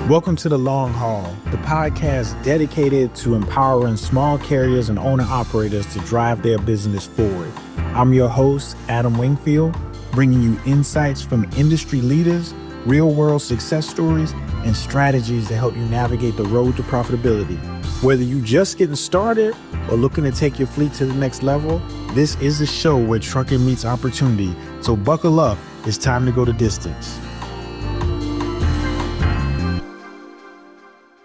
Welcome to The Long Haul, the podcast dedicated to empowering small carriers and owner-operators to drive their business forward. I'm your host, Adam Wingfield, bringing you insights from industry leaders, real-world success stories, and strategies to help you navigate the road to profitability. Whether you're just getting started or looking to take your fleet to the next level, this is the show where trucking meets opportunity. So buckle up, it's time to go the distance.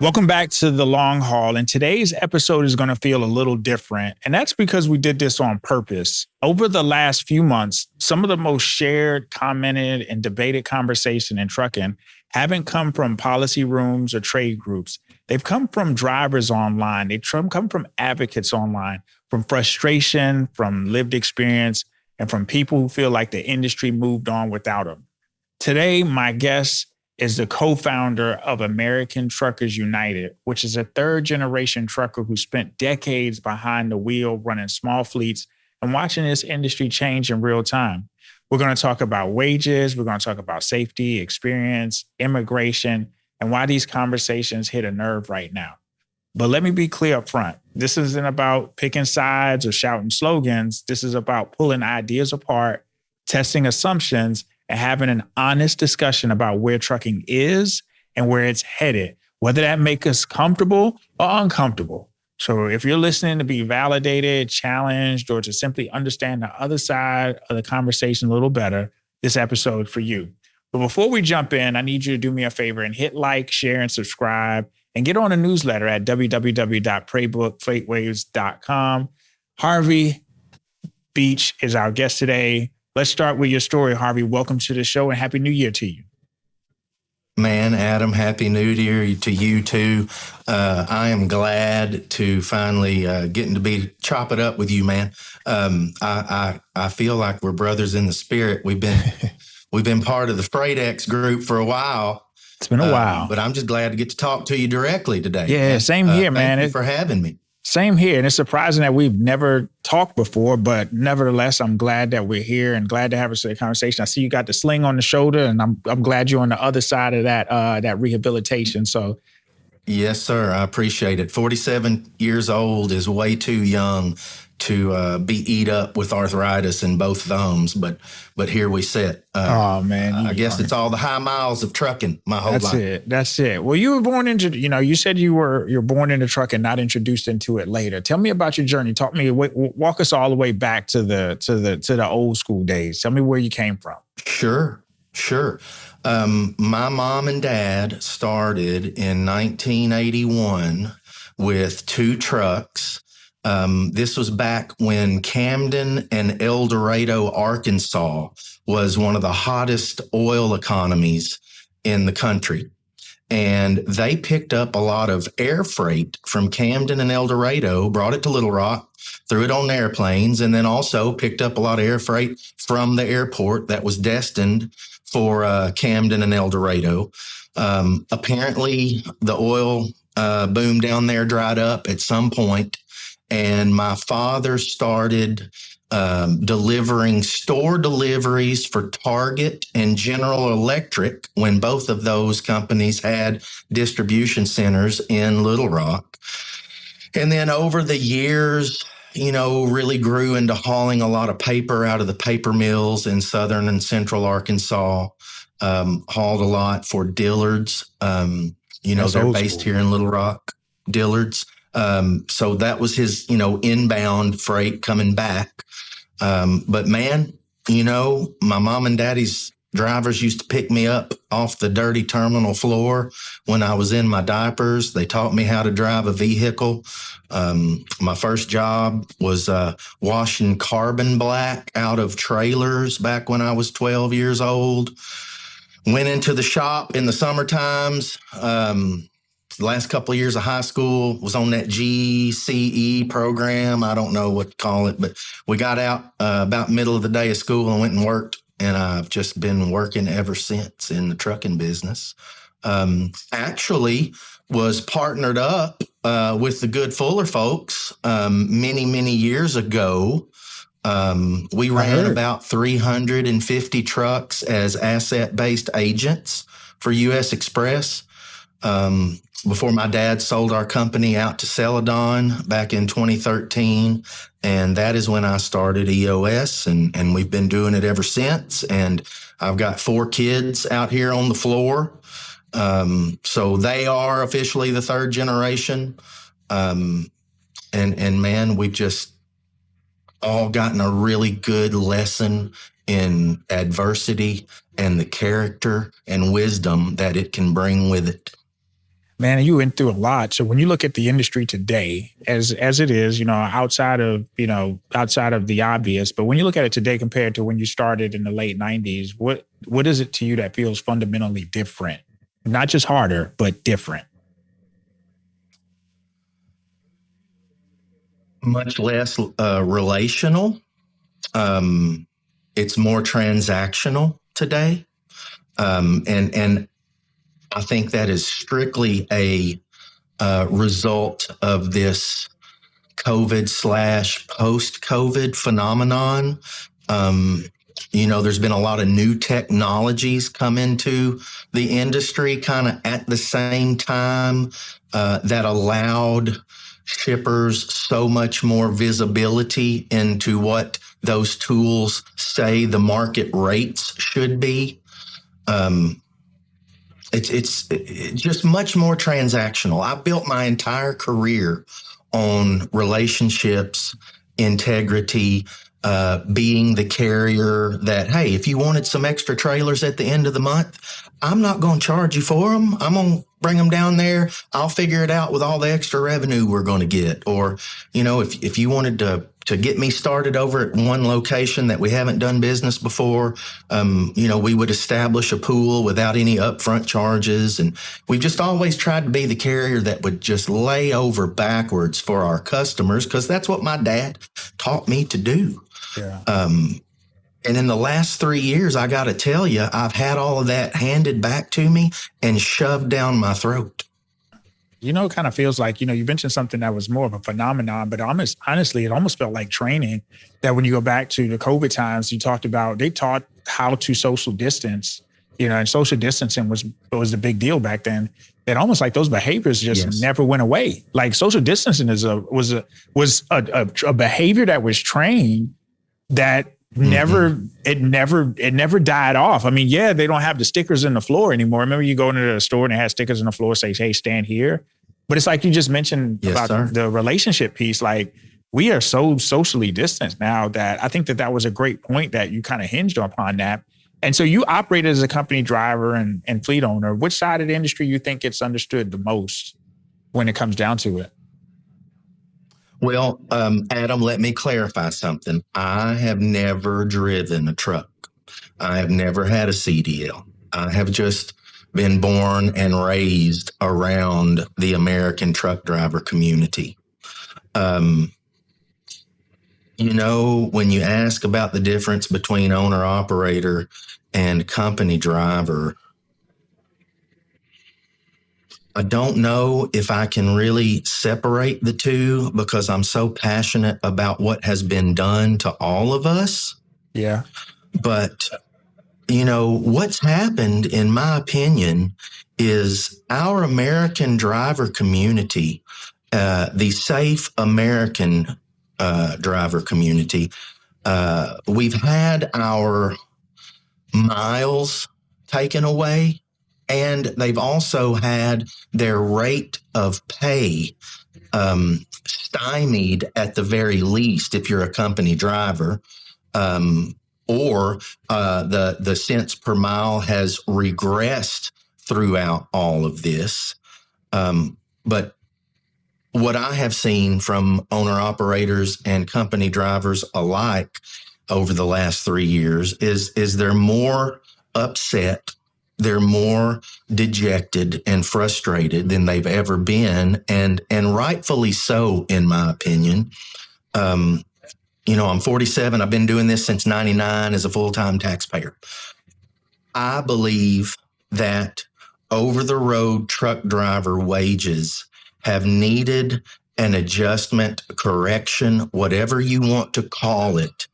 Welcome back to The Long Haul, and today's episode is going to feel a little different, and that's because we did this on purpose. Over the last few months, some of the most shared, commented, and debated conversation in trucking haven't come from policy rooms or trade groups. They've come from drivers online. They've come from advocates online, from frustration, from lived experience, and from people who feel like the industry moved on without them. Today, my guest is the co-founder of American Truckers United, which is a third-generation trucker who spent decades behind the wheel running small fleets and watching this industry change in real time. We're going to talk about wages, we're going to talk about safety, experience, immigration, and why these conversations hit a nerve right now. But let me be clear up front. This isn't about picking sides or shouting slogans. This is about pulling ideas apart, testing assumptions, and having an honest discussion about where trucking is and where it's headed, whether that makes us comfortable or uncomfortable. So if you're listening to be validated, challenged, or to simply understand the other side of the conversation a little better, this episode is for you. But before we jump in, I need you to do me a favor and hit like, share, and subscribe, and get on a newsletter at www.FreightWaves.com. Harvey Beech is our guest today. Let's start with your story, Harvey. Welcome to the show and Happy New Year to you. Man, Adam, Happy New Year to you too. I am glad to finally getting to be chop it up with you, man. I feel like we're brothers in the spirit. We've been part of the FreightWaves group for a while. It's been a while, but I'm just glad to get to talk to you directly today. Yeah, same here, man. Thank you for having me. Same here. And it's surprising that we've never talked before, but nevertheless, I'm glad that we're here and glad to have a conversation. I see you got the sling on the shoulder, and I'm glad you're on the other side of that rehabilitation. So, yes, sir. I appreciate it. 47 years old is way too young to be eat up with arthritis in both thumbs, but here we sit. Oh man, I guess it's all the high miles of trucking my whole life. That's it. Well, you were born into, you said you're born into trucking, not introduced into it later. Tell me about your journey. Walk us all the way back to the old school days. Tell me where you came from. Sure. My mom and dad started in 1981 with two trucks. This was back when Camden and El Dorado, Arkansas was one of the hottest oil economies in the country. And they picked up a lot of air freight from Camden and El Dorado, brought it to Little Rock, threw it on airplanes, and then also picked up a lot of air freight from the airport that was destined for Camden and El Dorado. Apparently, the oil boom down there dried up at some point. And my father started delivering store deliveries for Target and General Electric when both of those companies had distribution centers in Little Rock. And then over the years, really grew into hauling a lot of paper out of the paper mills in southern and central Arkansas. Hauled a lot for Dillard's. They're based here in Little Rock, Dillard's. So that was his, inbound freight coming back. But man, my mom and daddy's drivers used to pick me up off the dirty terminal floor when I was in my diapers. They taught me how to drive a vehicle. My first job was washing carbon black out of trailers back when I was 12 years old. Went into the shop in the summer times. The last couple of years of high school was on that GCE program. I don't know what to call it, but we got out about middle of the day of school and went and worked. And I've just been working ever since in the trucking business. Actually was partnered up with the good Fuller folks many, many years ago. We ran about 350 trucks as asset-based agents for U.S. Express. before my dad sold our company out to Celadon back in 2013. And that is when I started EOS, and we've been doing it ever since. And I've got 4 kids out here on the floor. So they are officially the 3rd generation. And man, we've just all gotten a really good lesson in adversity and the character and wisdom that it can bring with it. Man, you went through a lot. So when you look at the industry today, as it is, outside of the obvious, but when you look at it today compared to when you started in the late 90s, what is it to you that feels fundamentally different? Not just harder, but different. Much less relational. It's more transactional today. And I think that is strictly a result of this COVID/post-COVID phenomenon. There's been a lot of new technologies come into the industry kind of at the same time that allowed shippers so much more visibility into what those tools say the market rates should be. It's just much more transactional. I built my entire career on relationships, integrity, being the carrier that, hey, if you wanted some extra trailers at the end of the month, I'm not going to charge you for them. I'm going to bring them down there. I'll figure it out with all the extra revenue we're going to get. Or, if you wanted to get me started over at one location that we haven't done business before, we would establish a pool without any upfront charges. And we've just always tried to be the carrier that would just lay over backwards for our customers, because that's what my dad taught me to do. Yeah. And in the last 3 years, I got to tell you, I've had all of that handed back to me and shoved down my throat. It kind of feels like, you mentioned something that was more of a phenomenon, but honestly, it almost felt like training. That when you go back to the COVID times, they taught how to social distance, and social distancing was the big deal back then. And almost like those behaviors just never went away. Like social distancing was a behavior that was trained that never died off. I mean, yeah, they don't have the stickers in the floor anymore. Remember, you go into the store and it has stickers in the floor, say, hey, stand here. But it's like you just mentioned about the relationship piece. Like, we are so socially distanced now that I think that was a great point that you kind of hinged upon that. And so you operated as a company driver and fleet owner. Which side of the industry you think gets understood the most when it comes down to it? Well, Adam, let me clarify something. I have never driven a truck. I have never had a CDL. I have just been born and raised around the American truck driver community. When you ask about the difference between owner-operator and company driver, I don't know if I can really separate the two, because I'm so passionate about what has been done to all of us. Yeah. But, what's happened, in my opinion, is our American driver community, the safe American driver community, we've had our miles taken away. And they've also had their rate of pay stymied at the very least, if you're a company driver, or the cents per mile has regressed throughout all of this. But what I have seen from owner operators and company drivers alike over the last 3 years is they're more upset. They're more dejected and frustrated than they've ever been, and rightfully so, in my opinion. I'm 47. I've been doing this since 99 as a full-time taxpayer. I believe that over-the-road truck driver wages have needed an adjustment, correction, whatever you want to call it,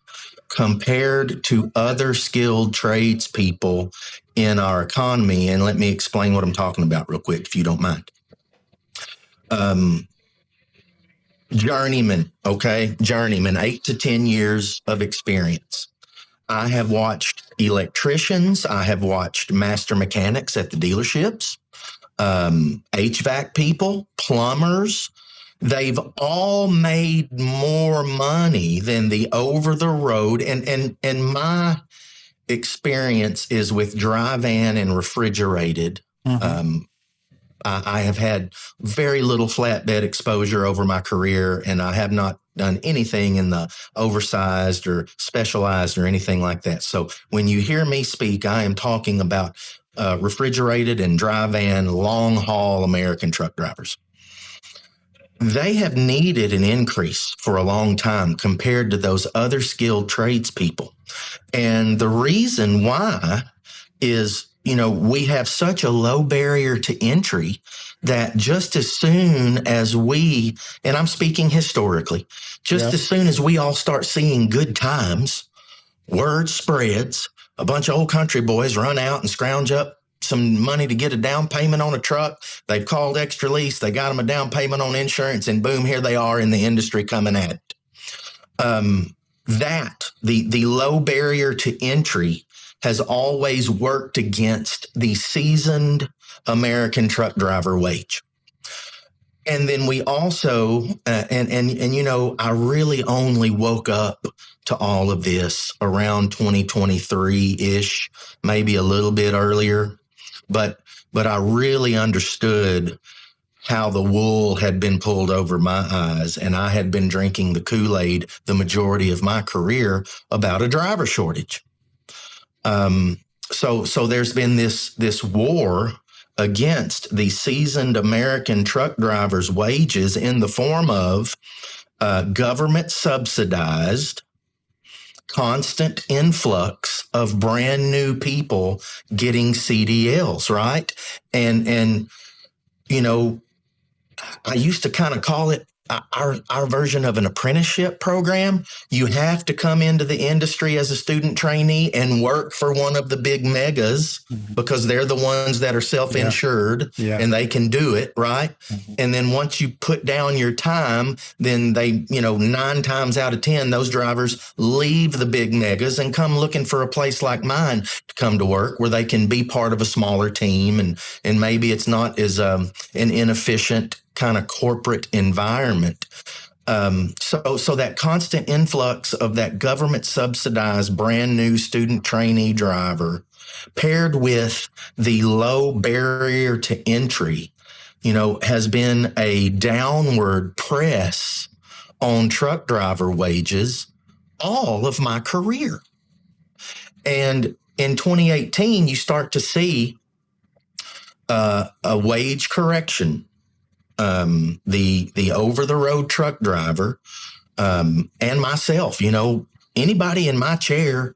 compared to other skilled tradespeople in our economy. And let me explain what I'm talking about real quick, if you don't mind. Journeyman, okay? Journeyman, 8 to 10 years of experience. I have watched electricians. I have watched master mechanics at the dealerships, HVAC people, plumbers. They've all made more money than the over the road. And my experience is with dry van and refrigerated. I have had very little flatbed exposure over my career, and I have not done anything in the oversized or specialized or anything like that. So when you hear me speak, I am talking about refrigerated and dry van, long haul American truck drivers. They have needed an increase for a long time compared to those other skilled tradespeople. And the reason why is, we have such a low barrier to entry that just as soon as we, and I'm speaking historically, as soon as we all start seeing good times, word spreads, a bunch of old country boys run out and scrounge up some money to get a down payment on a truck. They've called Extra Lease. They got them a down payment on insurance, and boom, here they are in the industry coming at it. The low barrier to entry has always worked against the seasoned American truck driver wage. And then we also, I really only woke up to all of this around 2023-ish, maybe a little bit earlier, but I really understood how the wool had been pulled over my eyes, and I had been drinking the Kool-Aid the majority of my career about a driver shortage. So there's been this war against the seasoned American truck drivers' wages in the form of government subsidized constant influx of brand new people getting CDLs, right? And I used to kind of call it our version of an apprenticeship program. You have to come into the industry as a student trainee and work for one of the big megas because they're the ones that are self-insured and they can do it, right? And then once you put down your time, then they, 9 times out of 10, those drivers leave the big megas and come looking for a place like mine to come to work where they can be part of a smaller team, and maybe it's not as an inefficient kind of corporate environment. So that constant influx of that government subsidized brand new student trainee driver paired with the low barrier to entry, has been a downward press on truck driver wages all of my career. And in 2018, you start to see a wage correction. The over the road truck driver, and myself, anybody in my chair,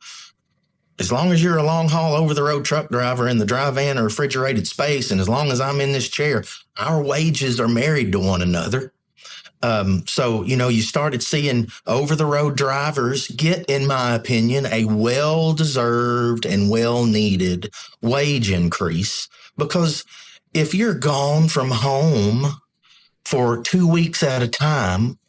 as long as you're a long haul over the road truck driver in the dry van or refrigerated space, and as long as I'm in this chair, our wages are married to one another. So, you started seeing over the road drivers get, in my opinion, a well-deserved and well-needed wage increase, because if you're gone from home for 2 weeks at a time,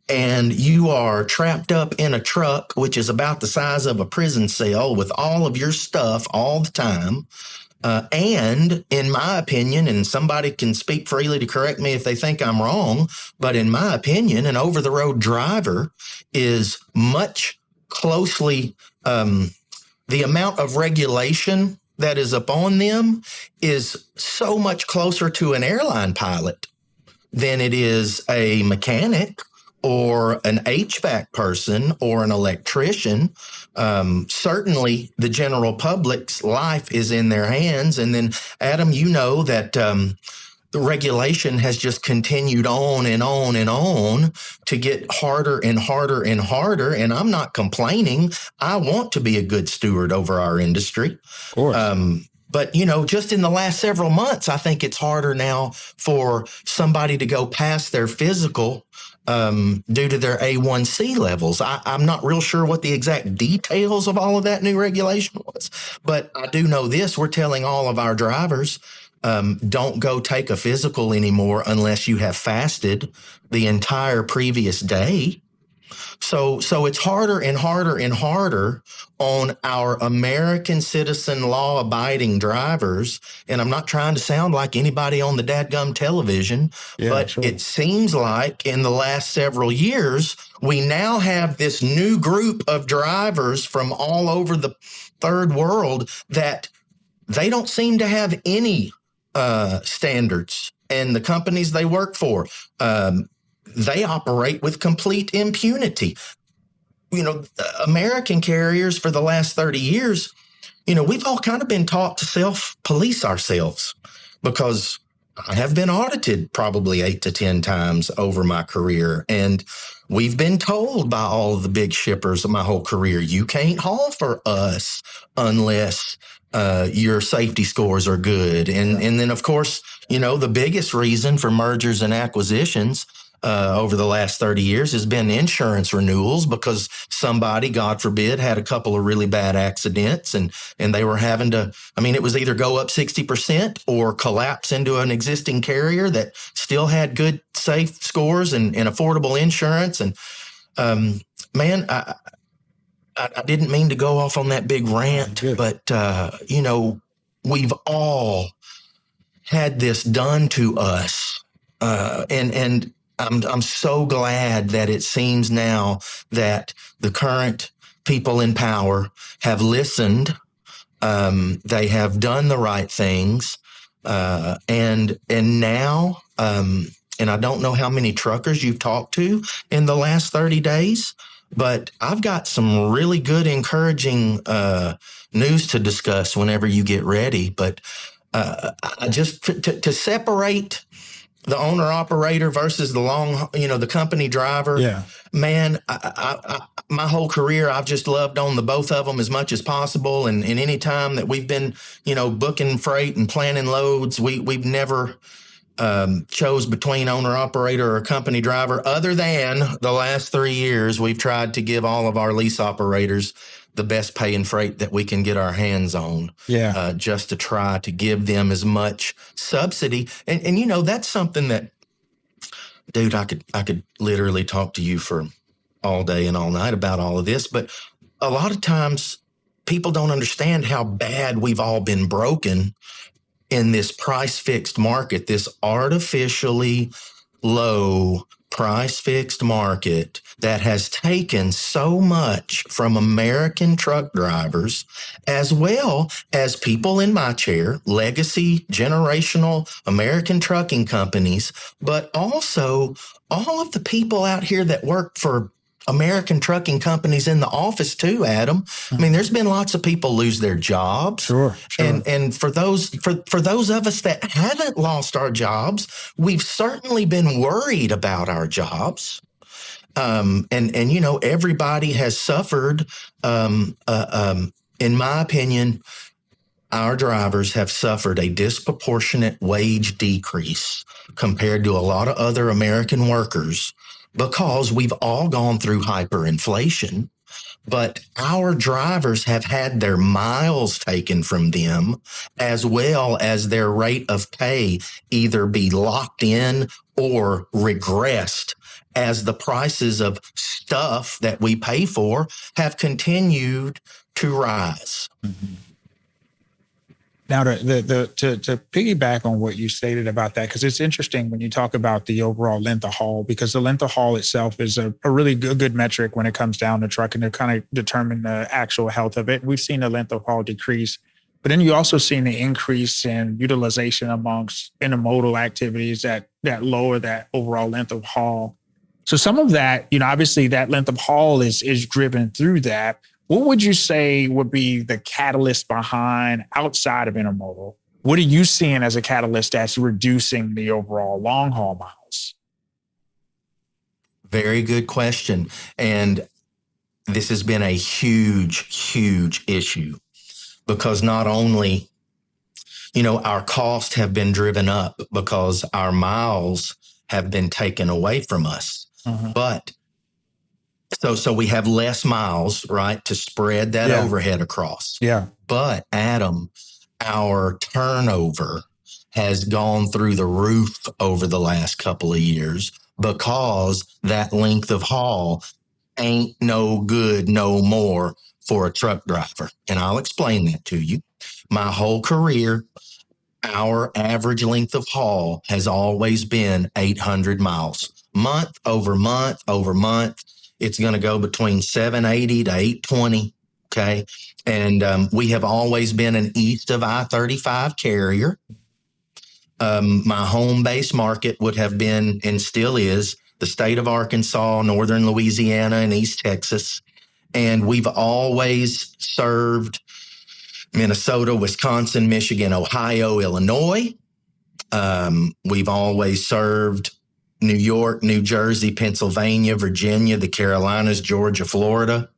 and you are trapped up in a truck, which is about the size of a prison cell with all of your stuff all the time. And in my opinion, and somebody can speak freely to correct me if they think I'm wrong, but in my opinion, an over-the-road driver is much closely, the amount of regulation that is upon them is so much closer to an airline pilot than it is a mechanic or an HVAC person or an electrician. Certainly the general public's life is in their hands. And then, Adam, that the regulation has just continued on and on and on to get harder and harder and harder. And I'm not complaining. I want to be a good steward over our industry. Of course. But, just in the last several months, I think it's harder now for somebody to go past their physical due to their A1C levels. I'm not real sure what the exact details of all of that new regulation was, but I do know this. We're telling all of our drivers, don't go take a physical anymore unless you have fasted the entire previous day. So it's harder and harder and harder on our American citizen law abiding drivers. And I'm not trying to sound like anybody on the dadgum television, Yeah, but sure. it seems like in the last several years, we now have this new group of drivers from all over the third world that they don't seem to have any standards. And the companies they work for, they operate with complete impunity. American carriers for the last 30 years, we've all kind of been taught to self-police ourselves because I have been audited probably 8 to 10 times over my career. And we've been told by all of the big shippers of my whole career, you can't haul for us unless your safety scores are good. And then, of course, the biggest reason for mergers and acquisitions over the last 30 years has been insurance renewals because somebody, God forbid, had a couple of really bad accidents and they were having to, it was either go up 60% or collapse into an existing carrier that still had good, safe scores and affordable insurance. And man, I didn't mean to go off on that big rant, but, we've all had this done to us. And I'm so glad that it seems now that the current people in power have listened. They have done the right things. And now, and I don't know how many truckers you've talked to in the last 30 days, but I've got some really good, encouraging news to discuss whenever you get ready. But I just to separate the owner operator versus the company driver. Yeah. Man, my whole career, I've just loved on the both of them as much as possible. And any time that we've been, booking freight and planning loads, we've never chose between owner operator or company driver. Other than the last 3 years, we've tried to give all of our lease operators the best paying freight that we can get our hands on. Yeah. Just to try to give them as much subsidy. And that's something that, dude, I could literally talk to you for all day and all night about all of this. But a lot of times people don't understand how bad we've all been broken in this price fixed market, this artificially low price fixed market that has taken so much from American truck drivers, as well as people in my chair, legacy, generational American trucking companies, but also all of the people out here that work for American trucking companies in the office too, Adam. There's been lots of people lose their jobs. Sure. And for those of us that haven't lost our jobs, we've certainly been worried about our jobs. And everybody has suffered. In my opinion, our drivers have suffered a disproportionate wage decrease compared to a lot of other American workers because we've all gone through hyperinflation, but our drivers have had their miles taken from them as well as their rate of pay either be locked in or regressed as the prices of stuff that we pay for have continued to rise. Mm-hmm. Now, to piggyback on what you stated about that, because it's interesting when you talk about the overall length of haul, because the length of haul itself is a really good metric when it comes down to trucking to kind of determine the actual health of it. We've seen the length of haul decrease, but then you also seen the increase in utilization amongst intermodal activities that lower that overall length of haul. So some of that, obviously that length of haul is driven through that. What would you say would be the catalyst behind outside of intermodal? What are you seeing as a catalyst that's reducing the overall long haul miles? Very good question. And this has been a huge, huge issue because not only our costs have been driven up because our miles have been taken away from us. Uh-huh. But so we have less miles, right, to spread that overhead across. Yeah. But Adam, our turnover has gone through the roof over the last couple of years because that length of haul ain't no good no more for a truck driver. And I'll explain that to you. My whole career, our average length of haul has always been 800 miles. Month over month over month, it's going to go between 780 to 820. Okay. And we have always been an east of I-35 carrier. My home base market would have been and still is the state of Arkansas, northern Louisiana, and East Texas. And we've always served Minnesota, Wisconsin, Michigan, Ohio, Illinois. We've always served New York, New Jersey, Pennsylvania, Virginia, the Carolinas, Georgia, Florida,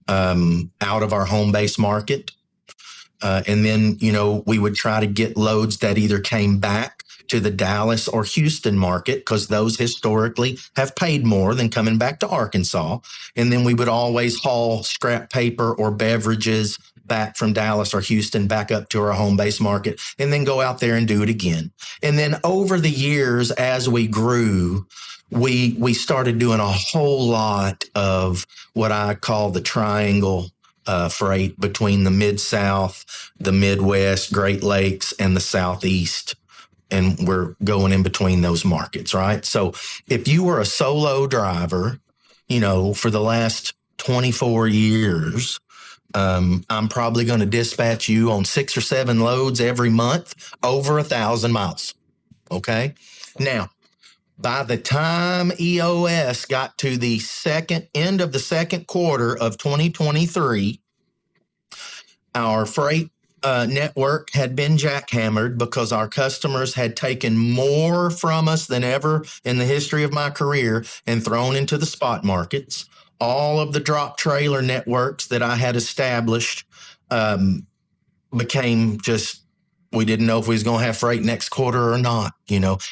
out of our home base market. And then, we would try to get loads that either came back to the Dallas or Houston market because those historically have paid more than coming back to Arkansas. And then we would always haul scrap paper or beverages back from Dallas or Houston back up to our home base market and then go out there and do it again. And then over the years, as we grew, we started doing a whole lot of what I call the triangle freight between the Mid-South, the Midwest, Great Lakes, and the Southeast. And we're going in between those markets, right? So if you were a solo driver, for the last 24 years, I'm probably going to dispatch you on 6 or 7 loads every month over 1,000 miles. Okay. Now, by the time EOS got to the end of the second quarter of 2023, our freight network had been jackhammered because our customers had taken more from us than ever in the history of my career and thrown into the spot markets. All of the drop trailer networks that I had established became just, we didn't know if we was going to have freight next quarter or not.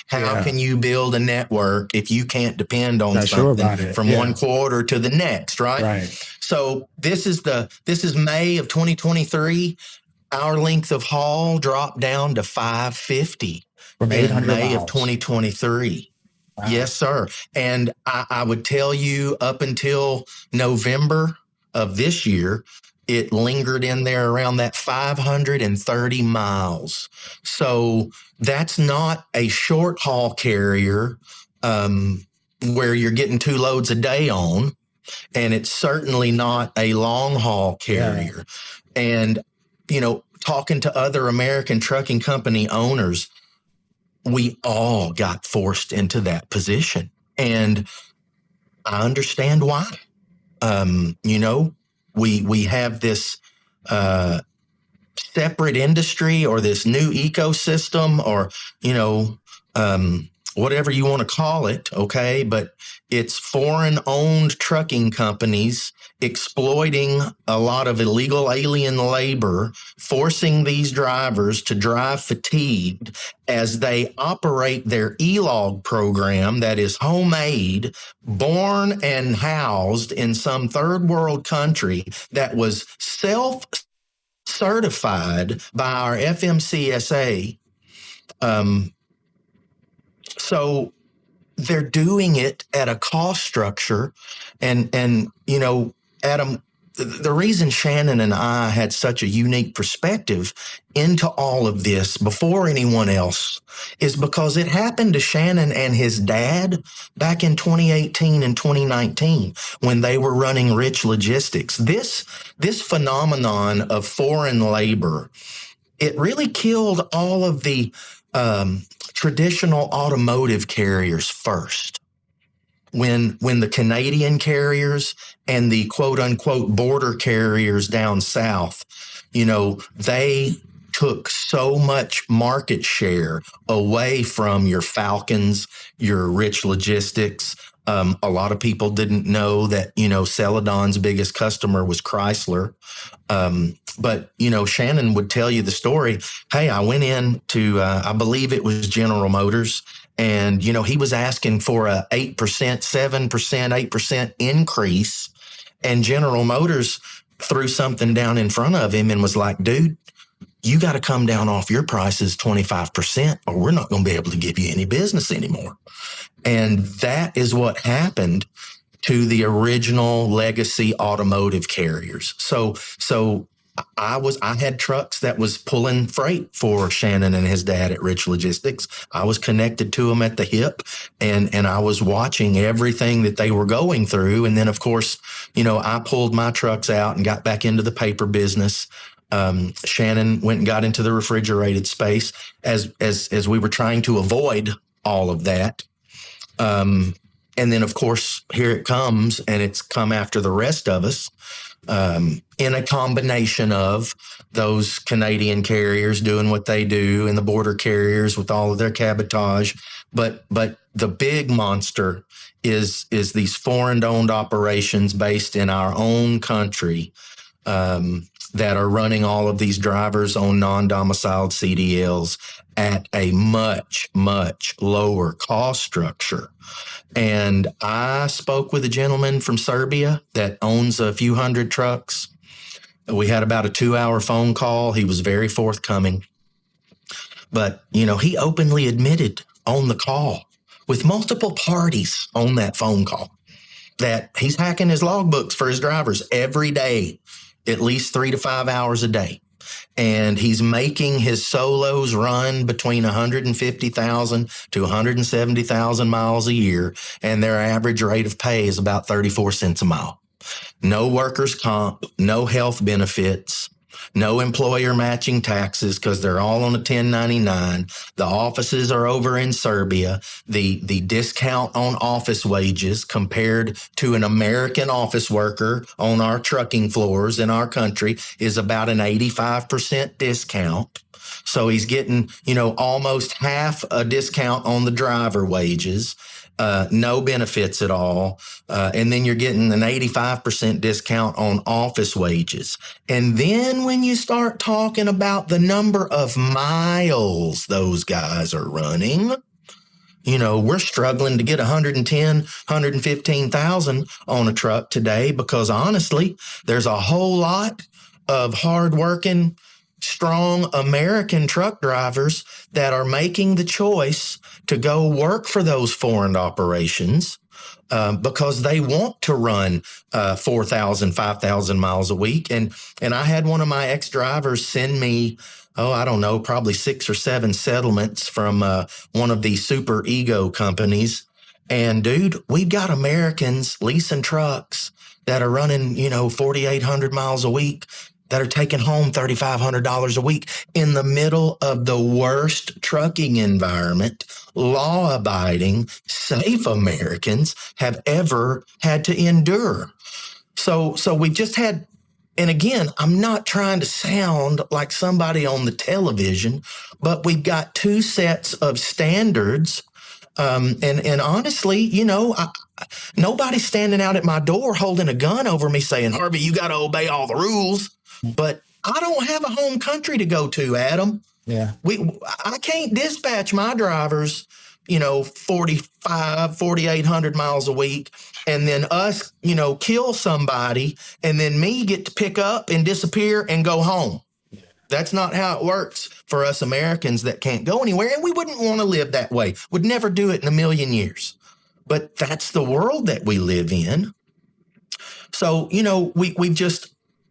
How can you build a network if you can't depend on something from one quarter to the next, right? Right. So this is May of 2023. Our length of haul dropped down to 550 from 800 in May miles. of 2023. Wow. Yes, sir. And I would tell you up until November of this year, it lingered in there around that 530 miles. So that's not a short haul carrier where you're getting 2 loads a day on. And it's certainly not a long haul carrier. Yeah. And, talking to other American trucking company owners, we all got forced into that position. And I understand why. We have this separate industry or this new ecosystem or, whatever you want to call it. Okay. But it's foreign owned trucking companies exploiting a lot of illegal alien labor, forcing these drivers to drive fatigued as they operate their e-log program that is homemade, born and housed in some third world country that was self-certified by our FMCSA. So they're doing it at a cost structure. And Adam, the reason Shannon and I had such a unique perspective into all of this before anyone else is because it happened to Shannon and his dad back in 2018 and 2019 when they were running Rich Logistics. This phenomenon of foreign labor, it really killed all of the traditional automotive carriers first. When the Canadian carriers and the quote unquote border carriers down south, they took so much market share away from your Falcons, your Rich Logistics. A lot of people didn't know that, Celadon's biggest customer was Chrysler. But, you know, Shannon would tell you the story. Hey, I went in to, I believe it was General Motors. And, you know, he was asking for a 8%, 7%, 8% increase. And General Motors threw something down in front of him and was like, dude, you got to come down off your prices 25% or we're not going to be able to give you any business anymore. And that is what happened to the original legacy automotive carriers. So I had trucks that was pulling freight for Shannon and his dad at Rich Logistics. I was connected to them at the hip, and I was watching everything that they were going through. And then, of course, you know, I pulled my trucks out and got back into the paper business. Shannon went and got into the refrigerated space as we were trying to avoid all of that. And then, of course, here it comes, and it's come after the rest of us, in a combination of those Canadian carriers doing what they do and the border carriers with all of their cabotage. But the big monster is these foreign-owned operations based in our own country, that are running all of these drivers on non-domiciled CDLs at a much, much lower cost structure. And I spoke with a gentleman from Serbia that owns a few hundred trucks. We had about a 2-hour phone call. He was very forthcoming. But, you know, he openly admitted on the call with multiple parties on that phone call that he's hacking his logbooks for his drivers every day, at least 3 to 5 hours a day. And he's making his solos run between 150,000 to 170,000 miles a year. And their average rate of pay is about 34 cents a mile. No workers' comp, no health benefits, no employer matching taxes because they're all on a 1099. The offices are over in Serbia. The discount on office wages compared to an American office worker on our trucking floors in our country is about an 85% discount. So he's getting, you know, almost half a discount on the driver wages. No benefits at all. And then you're getting an 85% discount on office wages. And then when you start talking about the number of miles those guys are running, you know, we're struggling to get 110, 115,000 on a truck today because honestly, there's a whole lot of hardworking, strong American truck drivers that are making the choice to go work for those foreign operations because they want to run 4,000, 5,000 miles a week. And I had one of my ex-drivers send me, I don't know, probably 6 or 7 settlements from one of these super ego companies. And dude, we've got Americans leasing trucks that are running, you know, 4,800 miles a week that are taking home $3,500 a week in the middle of the worst trucking environment, law-abiding, safe Americans have ever had to endure. So we've just had, and again, I'm not trying to sound like somebody on the television, but we've got 2 sets of standards. And honestly, you know, nobody's standing out at my door holding a gun over me saying, Harvey, you got to obey all the rules. But I don't have a home country to go to, Adam. Yeah. I can't dispatch my drivers, you know, 4,800 miles a week and then us, you know, kill somebody and then me get to pick up and disappear and go home. That's not how it works for us Americans that can't go anywhere. And we wouldn't want to live that way. Would never do it in a million years. But that's the world that we live in. So, you know,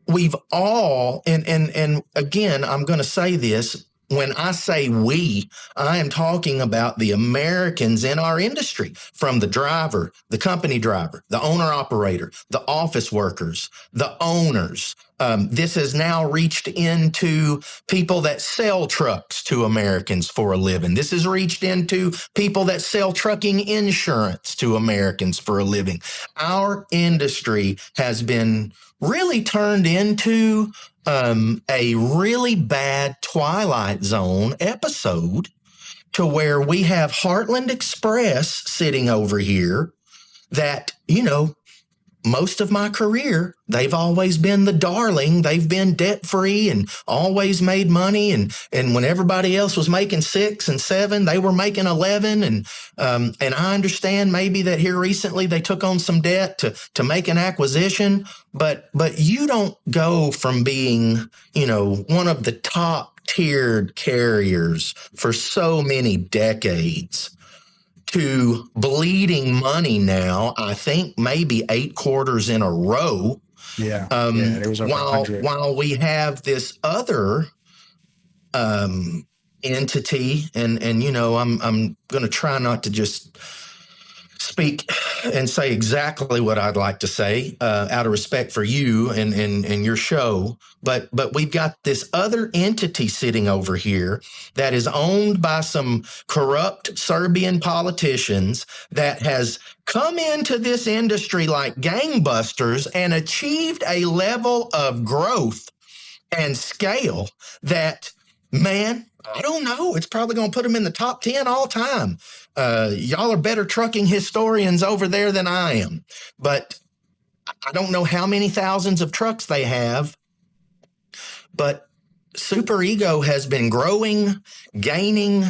we've all, and again, I'm going to say this, when I say we, I am talking about the Americans in our industry, from the driver, the company driver, the owner operator, the office workers, the owners. This has now reached into people that sell trucks to Americans for a living. This has reached into people that sell trucking insurance to Americans for a living. Our industry has been really turned into a really bad Twilight Zone episode to where we have Heartland Express sitting over here that, you know, most of my career, they've always been the darling. They've been debt free and always made money. And when everybody else was making 6 and 7, they were making 11. And I understand maybe that here recently they took on some debt to make an acquisition. But you don't go from being, one of the top tiered carriers for so many decades to bleeding money now, I think maybe 8 quarters in a row. Yeah. It was over 100. While we have this other entity, and I'm going to try not to just speak and say exactly what I'd like to say out of respect for you and your show. But we've got this other entity sitting over here that is owned by some corrupt Serbian politicians that has come into this industry like gangbusters and achieved a level of growth and scale that, man, I don't know. It's probably going to put them in the top 10 all time. Y'all are better trucking historians over there than I am. But I don't know how many thousands of trucks they have. But Super Ego has been growing, gaining,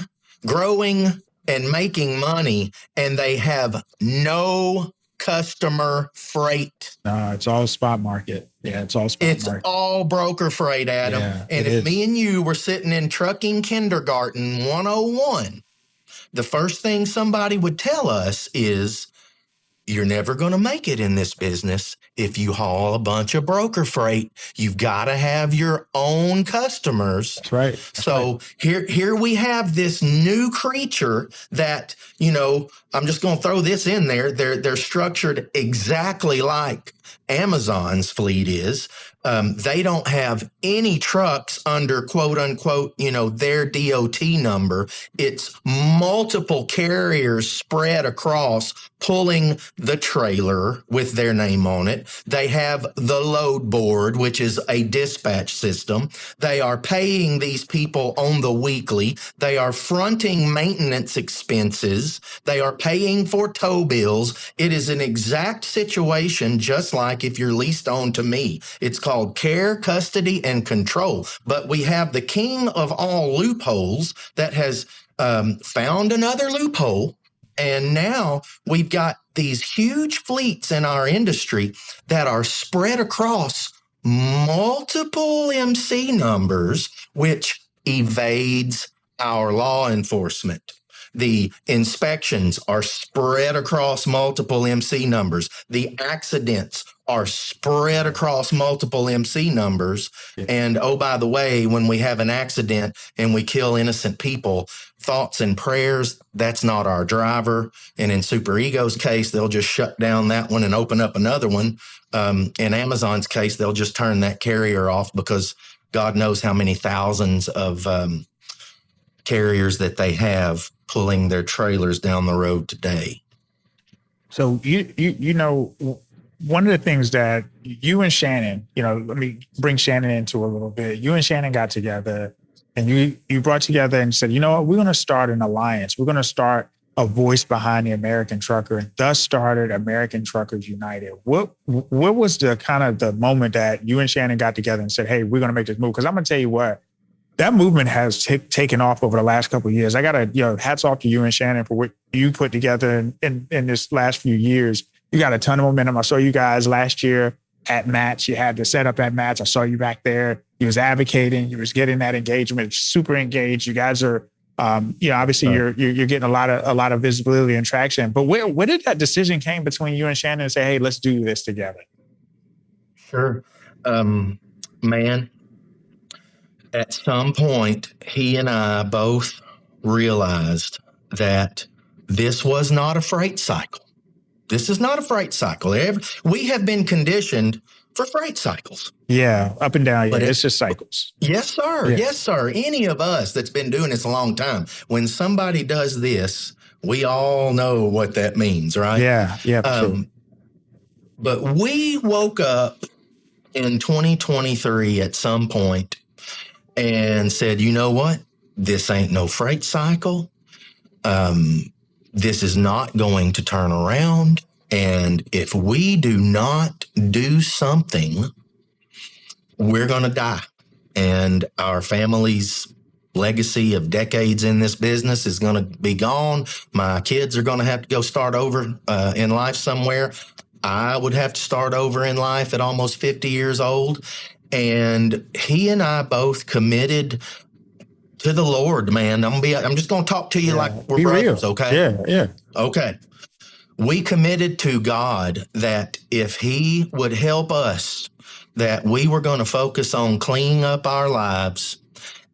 growing, and making money. And they have no customer freight. No, it's all spot market. Yeah, it's all spot market. It's all broker freight, Adam. Yeah, and if me and you were sitting in trucking kindergarten 101, the first thing somebody would tell us is, you're never going to make it in this business if you haul a bunch of broker freight. You've got to have your own customers. That's right. So here we have this new creature that, I'm just going to throw this in there. They're structured exactly like Amazon's fleet is. They don't have any trucks under quote unquote, their DOT number. It's multiple carriers spread across pulling the trailer with their name on it. They have the load board, which is a dispatch system. They are paying these people on the weekly. They are fronting maintenance expenses. They are paying for tow bills. It is an exact situation, just like if you're leased on to me. It's called care, custody, and control. But we have the king of all loopholes that has found another loophole. And now we've got these huge fleets in our industry that are spread across multiple MC numbers, which evades our law enforcement. The inspections are spread across multiple MC numbers. The accidents are spread across multiple MC numbers. Yeah. And oh, by the way, when we have an accident and we kill innocent people, thoughts and prayers, that's not our driver. And in Super Ego's case, they'll just shut down that one and open up another one. In Amazon's case, they'll just turn that carrier off because God knows how many thousands of carriers that they have pulling their trailers down the road today. So, one of the things that you and Shannon, let me bring Shannon into a little bit. You and Shannon got together and you brought together and said, you know what, we're going to start an alliance. We're going to start a voice behind the American trucker, and thus started American Truckers United. What was the kind of the moment that you and Shannon got together and said, hey, we're going to make this move? Because I'm going to tell you what, that movement has taken off over the last couple of years. I got to, hats off to you and Shannon for what you put together in this last few years. You got a ton of momentum. I saw you guys last year at Match. You had the setup at Match. I saw you back there. You was advocating. You was getting that engagement. Super engaged. You guys are, obviously you're getting a lot of visibility and traction. But where did that decision came between you and Shannon and say, hey, let's do this together? Sure, man. At some point, he and I both realized that this was not a freight cycle. This is not a freight cycle. We have been conditioned for freight cycles. Yeah, up and down. Yeah, it's just cycles. Yes, sir. Yeah. Yes, sir. Any of us that's been doing this a long time, when somebody does this, we all know what that means, right? Yeah, sure. But we woke up in 2023 at some point and said, you know what? This ain't no freight cycle. This is not going to turn around. And if we do not do something, we're going to die. And our family's legacy of decades in this business is going to be gone. My kids are going to have to go start over in life somewhere. I would have to start over in life at almost 50 years old. And he and I both committed to the Lord, man. I'm just going to talk to you like we're brothers, real. Okay? Yeah. Okay. We committed to God that if he would help us, that we were going to focus on cleaning up our lives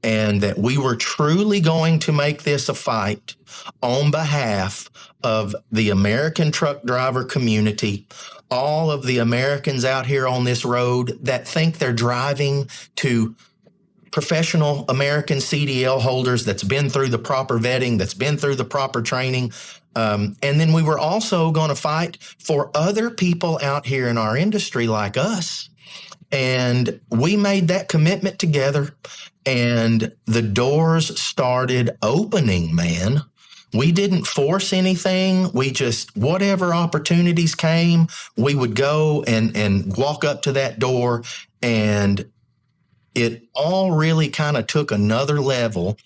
and that we were truly going to make this a fight on behalf of the American truck driver community, all of the Americans out here on this road that think they're driving to professional American CDL holders that's been through the proper vetting, that's been through the proper training. And then we were also going to fight for other people out here in our industry like us. And we made that commitment together, and the doors started opening, man. We didn't force anything. We just, whatever opportunities came, we would go and walk up to that door. And it all really kind of took another level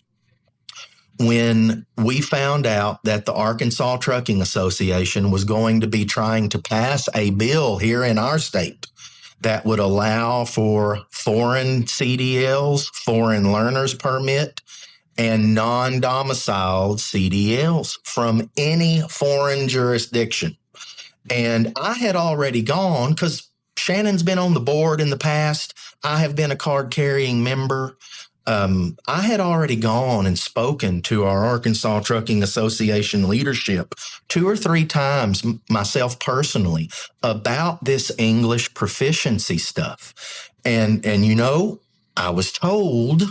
when we found out that the Arkansas Trucking Association was going to be trying to pass a bill here in our state that would allow for foreign CDLs, foreign learners permit, and non-domiciled CDLs from any foreign jurisdiction. And I had already gone, because Shannon's been on the board in the past. I have been a card-carrying member. I had already gone and spoken to our Arkansas Trucking Association leadership 2 or 3 times myself personally about this English proficiency stuff. And you know, I was told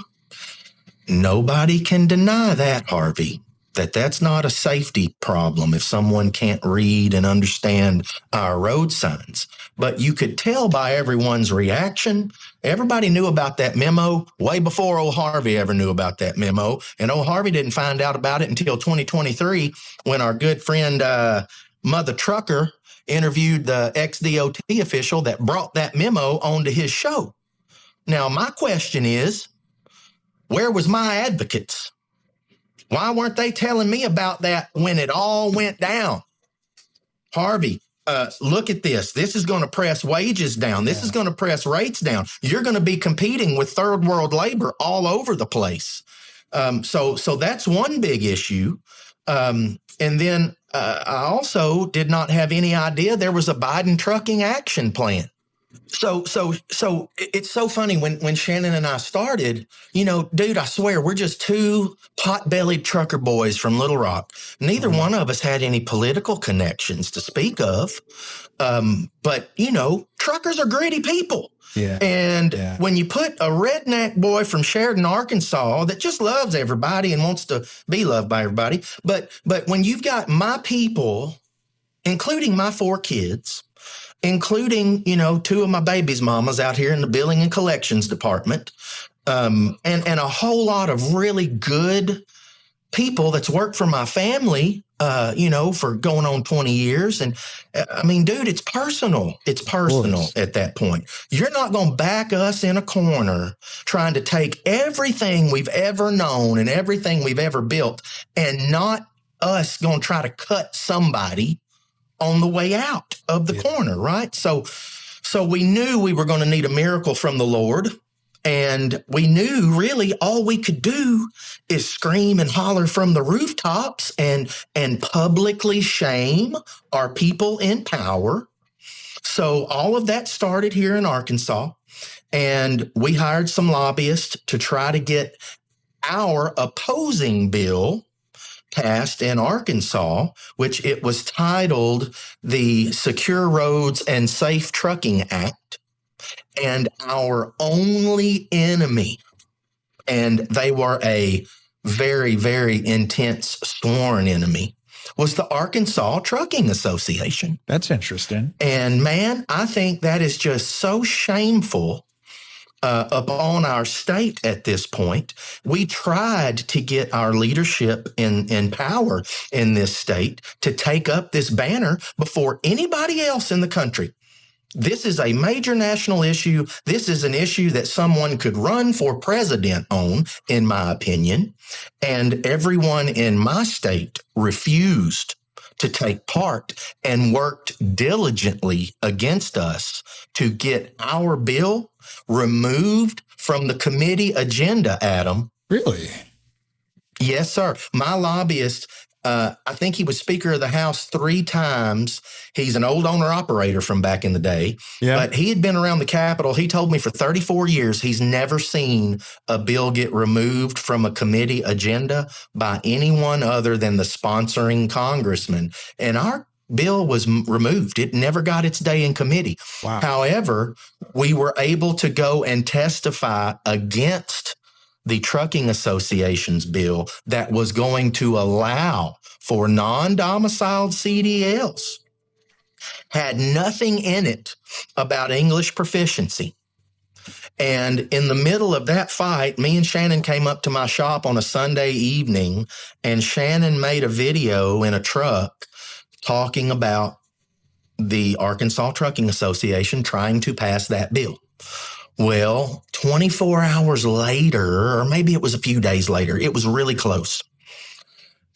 nobody can deny that, Harvey, that's not a safety problem if someone can't read and understand our road signs. But you could tell by everyone's reaction. Everybody knew about that memo way before old Harvey ever knew about that memo. And old Harvey didn't find out about it until 2023 when our good friend Mother Trucker interviewed the ex-DOT official that brought that memo onto his show. Now, my question is, where was my advocates? Why weren't they telling me about that when it all went down? Harvey, look at this. This is going to press wages down. This is going to press rates down. You're going to be competing with third world labor all over the place. So that's one big issue. And then I also did not have any idea there was a Biden trucking action plan. So it's so funny when Shannon and I started, you know, dude, I swear we're just 2 pot-bellied trucker boys from Little Rock. Neither one of us had any political connections to speak of. But, you know, truckers are gritty people. Yeah. And when you put a redneck boy from Sheridan, Arkansas that just loves everybody and wants to be loved by everybody. But when you've got my people, including my 4 kids, including, you know, 2 of my baby's mamas out here in the billing and collections department, and a whole lot of really good people that's worked for my family, you know, for going on 20 years. And I mean, dude, it's personal. It's personal at that point. You're not going to back us in a corner trying to take everything we've ever known and everything we've ever built and not us going to try to cut somebody on the way out of the corner, right? So we knew we were going to need a miracle from the Lord, and we knew really all we could do is scream and holler from the rooftops and publicly shame our people in power. So all of that started here in Arkansas, and we hired some lobbyists to try to get our opposing bill passed in Arkansas, which it was titled the Secure Roads and Safe Trucking Act. And our only enemy, and they were a very, very intense sworn enemy, was the Arkansas Trucking Association. That's interesting. And man, I think that is just so shameful upon our state at this point. We tried to get our leadership in power in this state to take up this banner before anybody else in the country. This is a major national issue. This is an issue that someone could run for president on, in my opinion. And everyone in my state refused to take part and worked diligently against us to get our bill removed from the committee agenda, Adam. Really? Yes, sir. My lobbyist, I think he was Speaker of the House 3 times. He's an old owner-operator from back in the day. Yeah. But he had been around the Capitol. He told me for 34 years he's never seen a bill get removed from a committee agenda by anyone other than the sponsoring congressman. And our bill was removed. It never got its day in committee. Wow. However, we were able to go and testify against the Trucking Association's bill that was going to allow for non-domiciled CDLs. Had nothing in it about English proficiency. And in the middle of that fight, me and Shannon came up to my shop on a Sunday evening, and Shannon made a video in a truck talking about the Arkansas Trucking Association trying to pass that bill. Well, 24 hours later, or maybe it was a few days later, it was really close.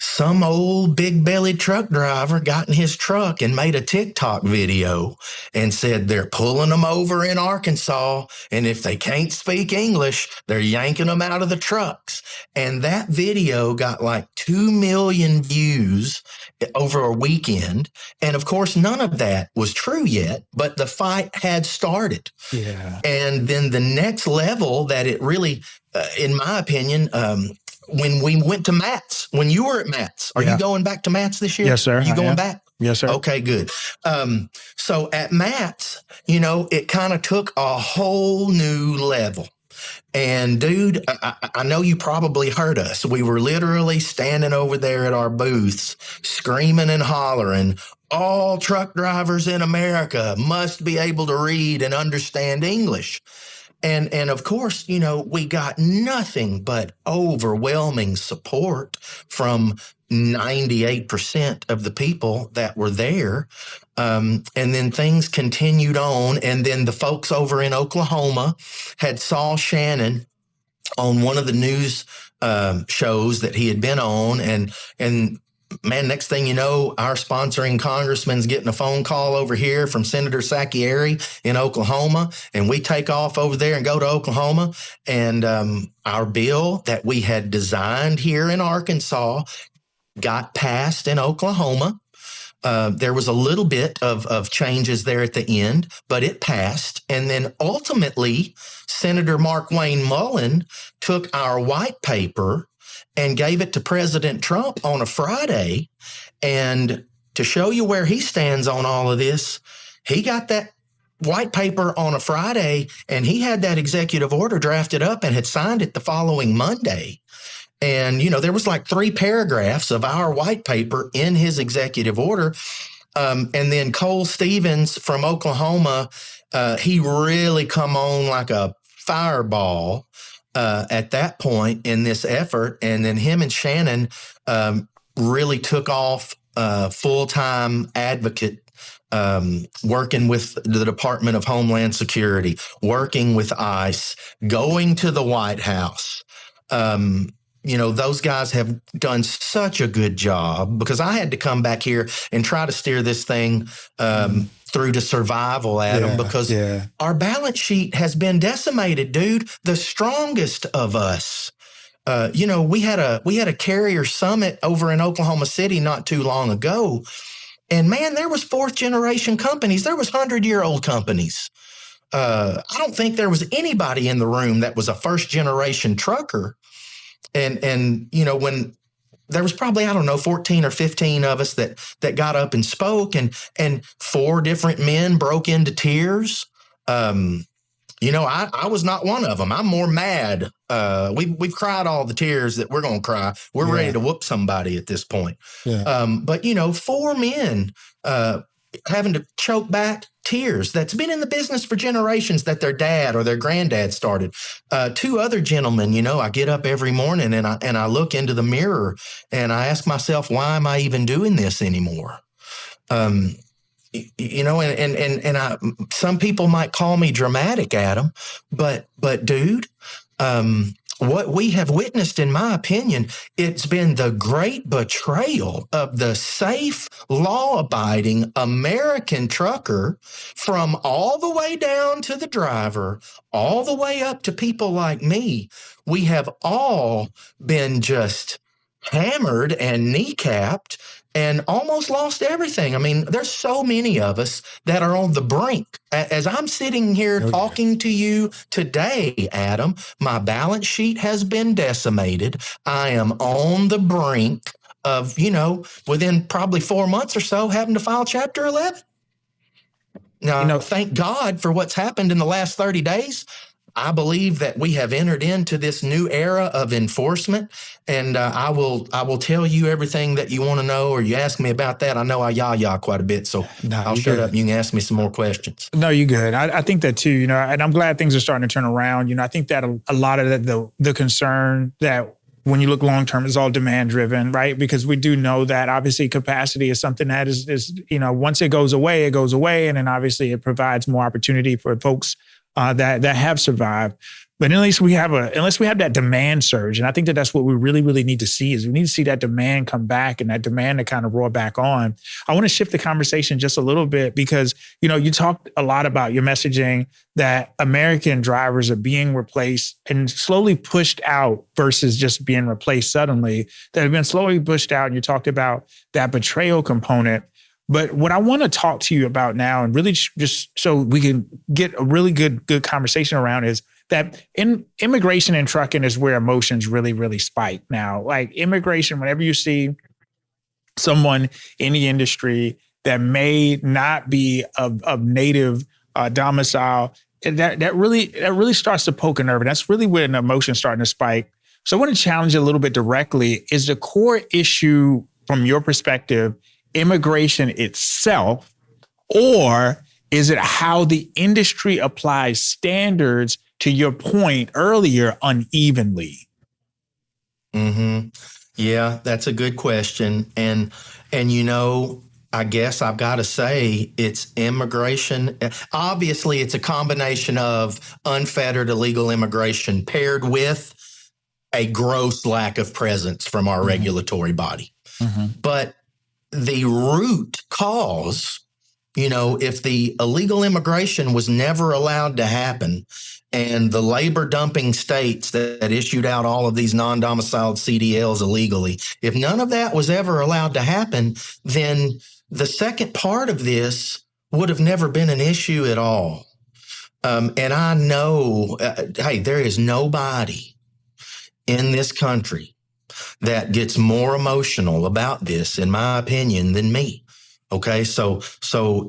Some old big-bellied truck driver got in his truck and made a TikTok video and said they're pulling them over in Arkansas, and if they can't speak English, they're yanking them out of the trucks. And that video got like 2 million views over a weekend. And of course, none of that was true yet, but the fight had started. Yeah. And then the next level that it really, in my opinion, when we went to Matt's, when you were at Matt's, are you going back to Matt's this year? Yes, sir. You going back? Yes, sir. Okay, good. So at Matt's, you know, it kind of took a whole new level. And dude, I know you probably heard us. We were literally standing over there at our booths, screaming and hollering, all truck drivers in America must be able to read and understand English. And of course, you know, we got nothing but overwhelming support from 98% of the people that were there. And then things continued on. And then the folks over in Oklahoma had saw Shannon on one of the news shows that he had been on. And man, next thing you know, our sponsoring congressman's getting a phone call over here from Senator Sacchieri in Oklahoma, and we take off over there and go to Oklahoma. And our bill that we had designed here in Arkansas got passed in Oklahoma. There was a little bit of changes there at the end, but it passed. And then ultimately, Senator Mark Wayne Mullen took our white paper and gave it to President Trump on a Friday. And to show you where he stands on all of this, he got that white paper on a Friday, and he had that executive order drafted up and had signed it the following Monday. And, you know, there was like 3 paragraphs of our white paper in his executive order. And then Cole Stevens from Oklahoma, he really come on like a fireball at that point in this effort. And then him and Shannon really took off full-time advocate, working with the Department of Homeland Security, working with ICE, going to the White House. You know, those guys have done such a good job, because I had to come back here and try to steer this thing through to survival, Adam, because our balance sheet has been decimated, dude. The strongest of us. You know, we had a carrier summit over in Oklahoma City not too long ago. And man, there was 4th generation companies. There was 100-year-old companies. I don't think there was anybody in the room that was a 1st generation trucker. And you know, when there was probably, I don't know, 14 or 15 of us that got up and spoke, and 4 different men broke into tears. You know, I was not one of them. I'm more mad. We've cried all the tears that we're going to cry. We're ready to whoop somebody at this point. But, you know, 4 men, having to choke back tears, that's been in the business for generations, that their dad or their granddad started. Two other gentlemen, I get up every morning and I look into the mirror and I ask myself, why am I even doing this anymore? And some people might call me dramatic, Adam, but dude, what we have witnessed, in my opinion, it's been the great betrayal of the safe, law-abiding American trucker, from all the way down to the driver, all the way up to people like me. We have all been just hammered and kneecapped and almost lost everything. I mean, there's so many of us that are on the brink. As I'm sitting here talking to you today, Adam, my balance sheet has been decimated. I am on the brink of, within probably 4 months or so, having to file Chapter 11. Now, thank God for what's happened in the last 30 days. I believe that we have entered into this new era of enforcement, and I will tell you everything that you want to know, or you ask me about that. I know I yah quite a bit, so I'll shut up and you can ask me some more questions. No, you're good. I think that too, and I'm glad things are starting to turn around. I think that a lot of the concern that when you look long term is all demand driven, right? Because we do know that obviously capacity is something that is once it goes away, and then obviously it provides more opportunity for folks that have survived. But unless we have that demand surge, and I think that's what we really, really need to see, is we need to see that demand come back and that demand to kind of roar back on. I want to shift the conversation just a little bit because, you talked a lot about your messaging that American drivers are being replaced and slowly pushed out versus just being replaced suddenly, that have been slowly pushed out. And you talked about that betrayal component. But what I want to talk to you about now, and really just so we can get a really good conversation around, is that in immigration and trucking is where emotions really, really spike now. Like immigration, whenever you see someone in the industry that may not be of native domicile, that really starts to poke a nerve. And that's really where an emotion starting to spike. So I want to challenge you a little bit directly. Is the core issue from your perspective immigration itself, or is it how the industry applies standards, to your point earlier, unevenly? Yeah, that's a good question. And I guess I've got to say it's immigration. Obviously, it's a combination of unfettered illegal immigration paired with a gross lack of presence from our regulatory body. But the root cause, if the illegal immigration was never allowed to happen, and the labor dumping states that issued out all of these non-domiciled CDLs illegally, if none of that was ever allowed to happen, then the second part of this would have never been an issue at all. And I know, hey, there is nobody in this country that gets more emotional about this, in my opinion, than me. Okay, so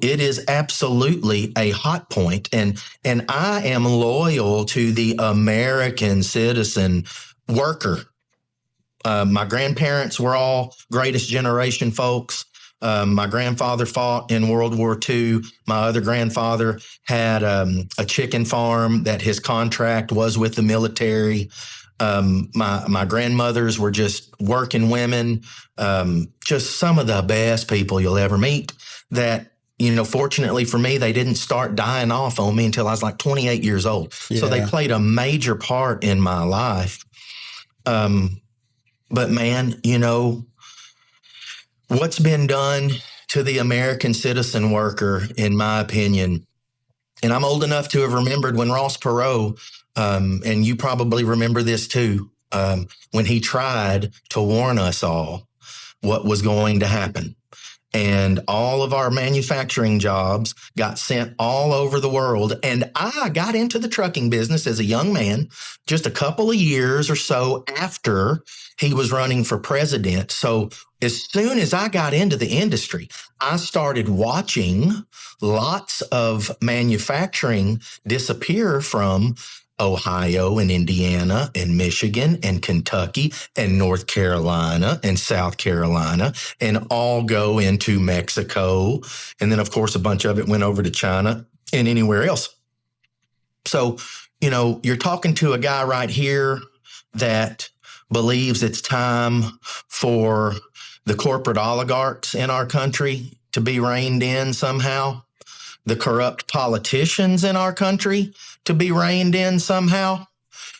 it is absolutely a hot point, and I am loyal to the American citizen worker. My grandparents were all greatest generation folks. My grandfather fought in World War II. My other grandfather had a chicken farm that his contract was with the military. My grandmothers were just working women, just some of the best people you'll ever meet that, fortunately for me, they didn't start dying off on me until I was like 28 years old. Yeah. So they played a major part in my life. But man, what's been done to the American citizen worker, in my opinion, and I'm old enough to have remembered when Ross Perot, and you probably remember this too, when he tried to warn us all what was going to happen. And all of our manufacturing jobs got sent all over the world. And I got into the trucking business as a young man, just a couple of years or so after he was running for president. So as soon as I got into the industry, I started watching lots of manufacturing disappear from Ohio and Indiana and Michigan and Kentucky and North Carolina and South Carolina, and all go into Mexico. And then, of course, a bunch of it went over to China and anywhere else. So, you're talking to a guy right here that believes it's time for the corporate oligarchs in our country to be reined in somehow, the corrupt politicians in our country to be reined in somehow,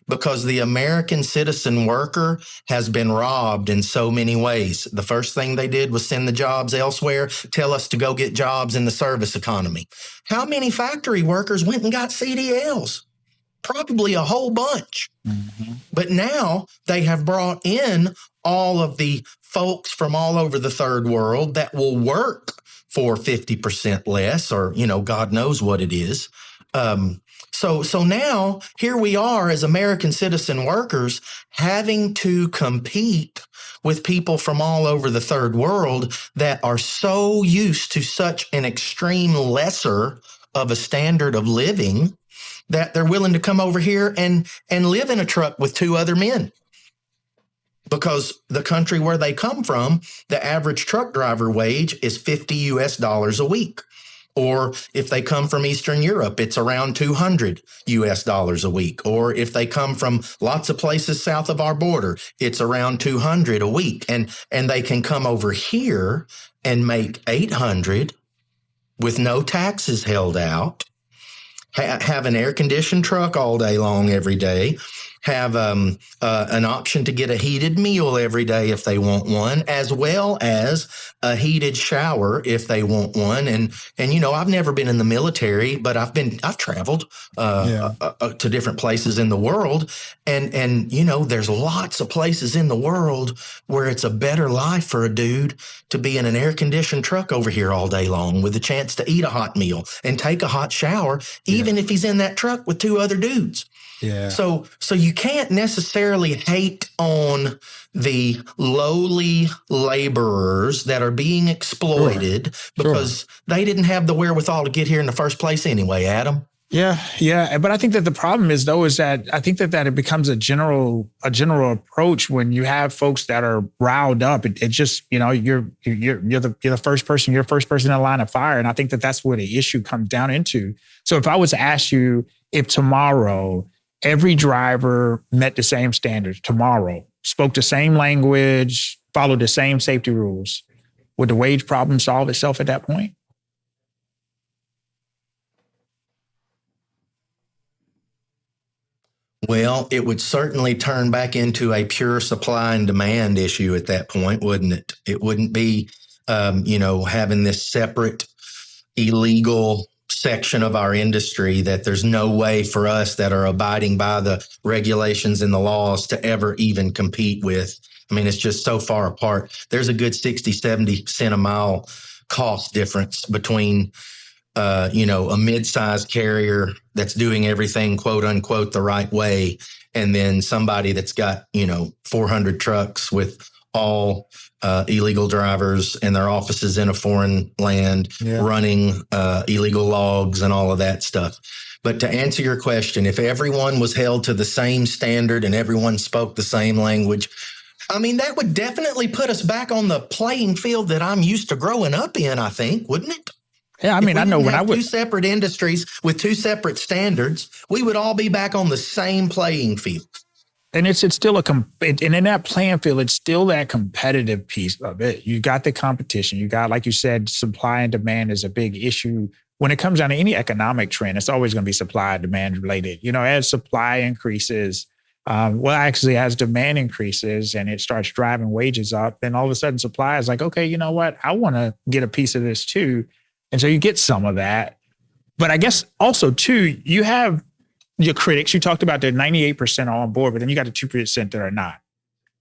because the American citizen worker has been robbed in so many ways. The first thing they did was send the jobs elsewhere, tell us to go get jobs in the service economy. How many factory workers went and got CDLs? Probably a whole bunch. Mm-hmm. But now they have brought in all of the folks from all over the third world that will work for 50% less, or, God knows what it is. So now here we are as American citizen workers having to compete with people from all over the third world that are so used to such an extreme lesser of a standard of living that they're willing to come over here and live in a truck with two other men. Because the country where they come from, the average truck driver wage is $50 a week. Or if they come from Eastern Europe, it's around $200 a week. Or if they come from lots of places south of our border, it's around $200 a week. And they can come over here and make $800 with no taxes held out, have an air-conditioned truck all day long every day, have an option to get a heated meal every day if they want one, as well as a heated shower if they want one. And I've never been in the military, but I've traveled to different places in the world, and there's lots of places in the world where it's a better life for a dude to be in an air-conditioned truck over here all day long with a chance to eat a hot meal and take a hot shower, even if he's in that truck with two other dudes. Yeah. So you can't necessarily hate on the lowly laborers that are being exploited because they didn't have the wherewithal to get here in the first place anyway, Adam. Yeah. But I think that the problem is that I think that it becomes a general approach when you have folks that are riled up. It just, you're the first person, you're the first person in the line of fire. And I think that that's where the issue comes down into. So if I was to ask you if tomorrow every driver met the same standards tomorrow, spoke the same language, followed the same safety rules, would the wage problem solve itself at that point? Well, it would certainly turn back into a pure supply and demand issue at that point, wouldn't it? It wouldn't be, having this separate illegal section of our industry that there's no way for us that are abiding by the regulations and the laws to ever even compete with. I mean, it's just so far apart. There's a good 60, 70 cent a mile cost difference between, a mid-sized carrier that's doing everything, quote unquote, the right way, and then somebody that's got, 400 trucks with all illegal drivers and their offices in a foreign land, running illegal logs and all of that stuff. But to answer your question, if everyone was held to the same standard and everyone spoke the same language, I mean, that would definitely put us back on the playing field that I'm used to growing up in, I think, wouldn't it? Yeah, I mean, I know when I would two separate industries with two separate standards, we would all be back on the same playing field. And it's still and in that playing field, it's still that competitive piece of it. You got the competition. You got, like you said, supply and demand is a big issue. When it comes down to any economic trend, it's always going to be supply and demand related. As supply increases, as demand increases and it starts driving wages up, then all of a sudden supply is like, okay, you know what? I want to get a piece of this too. And so you get some of that. But I guess also too, you have your critics. You talked about the 98% are on board, but then you got the 2% that are not.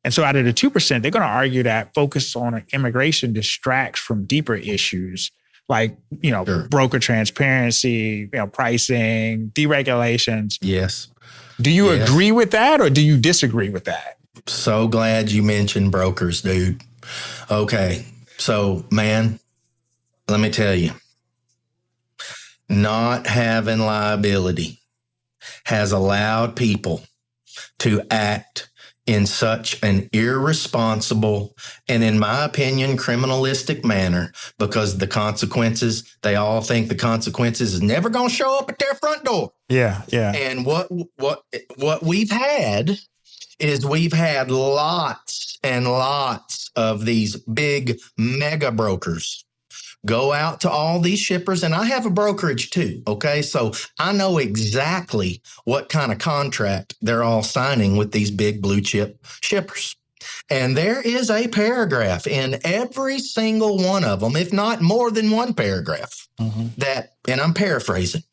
And so out of the 2%, they're going to argue that focus on immigration distracts from deeper issues like, broker transparency, pricing, deregulations. Yes. Do you agree with that or do you disagree with that? So glad you mentioned brokers, dude. Okay. So, man, let me tell you, not having liability has allowed people to act in such an irresponsible and, in my opinion, criminalistic manner, because the consequences, they all think the consequences is never going to show up at their front door. Yeah. Yeah. And what we've had is we've had lots and lots of these big mega brokers go out to all these shippers, and I have a brokerage too. Okay. So I know exactly what kind of contract they're all signing with these big blue chip shippers. And there is a paragraph in every single one of them, if not more than one paragraph, that, and I'm paraphrasing,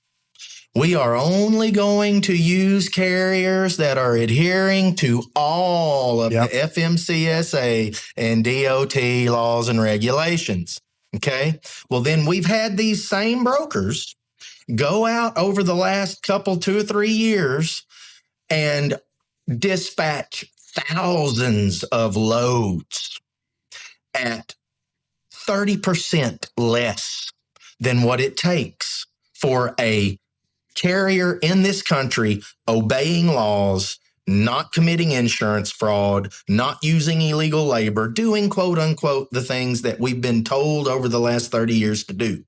we are only going to use carriers that are adhering to all of the FMCSA and DOT laws and regulations. Okay. Well, then we've had these same brokers go out over the last couple, 2 or 3 years and dispatch thousands of loads at 30% less than what it takes for a carrier in this country obeying laws, not committing insurance fraud, not using illegal labor, doing quote unquote the things that we've been told over the last 30 years to do.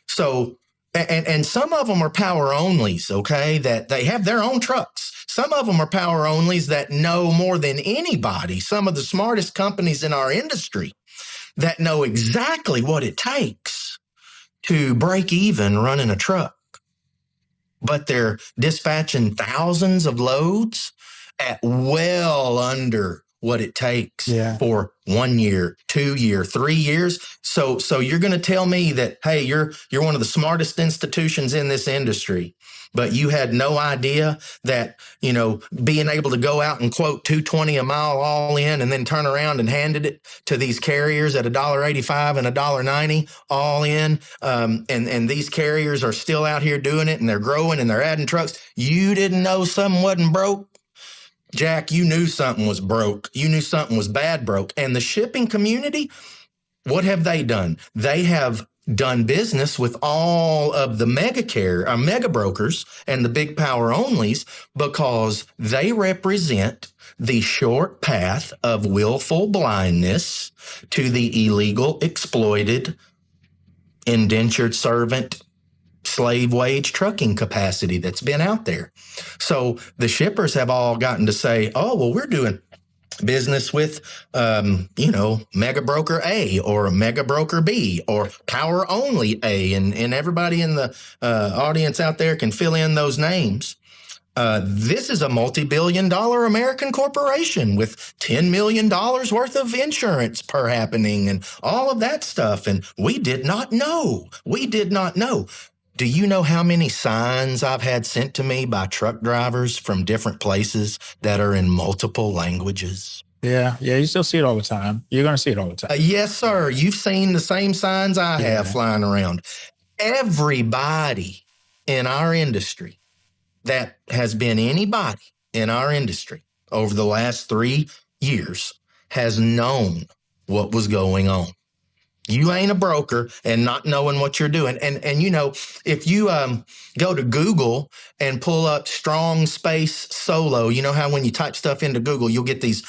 So, and some of them are power onlys, okay, that they have their own trucks. Some of them are power onlys that know more than anybody, some of the smartest companies in our industry that know exactly what it takes to break even running a truck. But they're dispatching thousands of loads at well under what it takes for 1 year, 2 year, 3 years. So you're going to tell me that, hey, you're one of the smartest institutions in this industry, but you had no idea that, being able to go out and quote $2.20 a mile all in and then turn around and handed it to these carriers at $1.85 and $1.90 all in. And these carriers are still out here doing it, and they're growing and they're adding trucks. You didn't know something wasn't broke. Jack, you knew something was broke. You knew something was bad broke. And the shipping community, what have they done? They have done business with all of the mega brokers and the big power onlys, because they represent the short path of willful blindness to the illegal, exploited, indentured servant, slave wage trucking capacity that's been out there. So the shippers have all gotten to say, oh, well, we're doing business with, mega broker A or mega broker B or power only A. And everybody in the audience out there can fill in those names. This is a multi-billion-dollar American corporation with $10 million worth of insurance per happening and all of that stuff. And we did not know. Do you know how many signs I've had sent to me by truck drivers from different places that are in multiple languages? Yeah, you still see it all the time. You're going to see it all the time. Yes, sir. You've seen the same signs I have flying around. Everybody in our industry that has been anybody in our industry over the last 3 years has known what was going on. You ain't a broker and not knowing what you're doing. And if you go to Google and pull up strong space solo, you know how when you type stuff into Google, you'll get these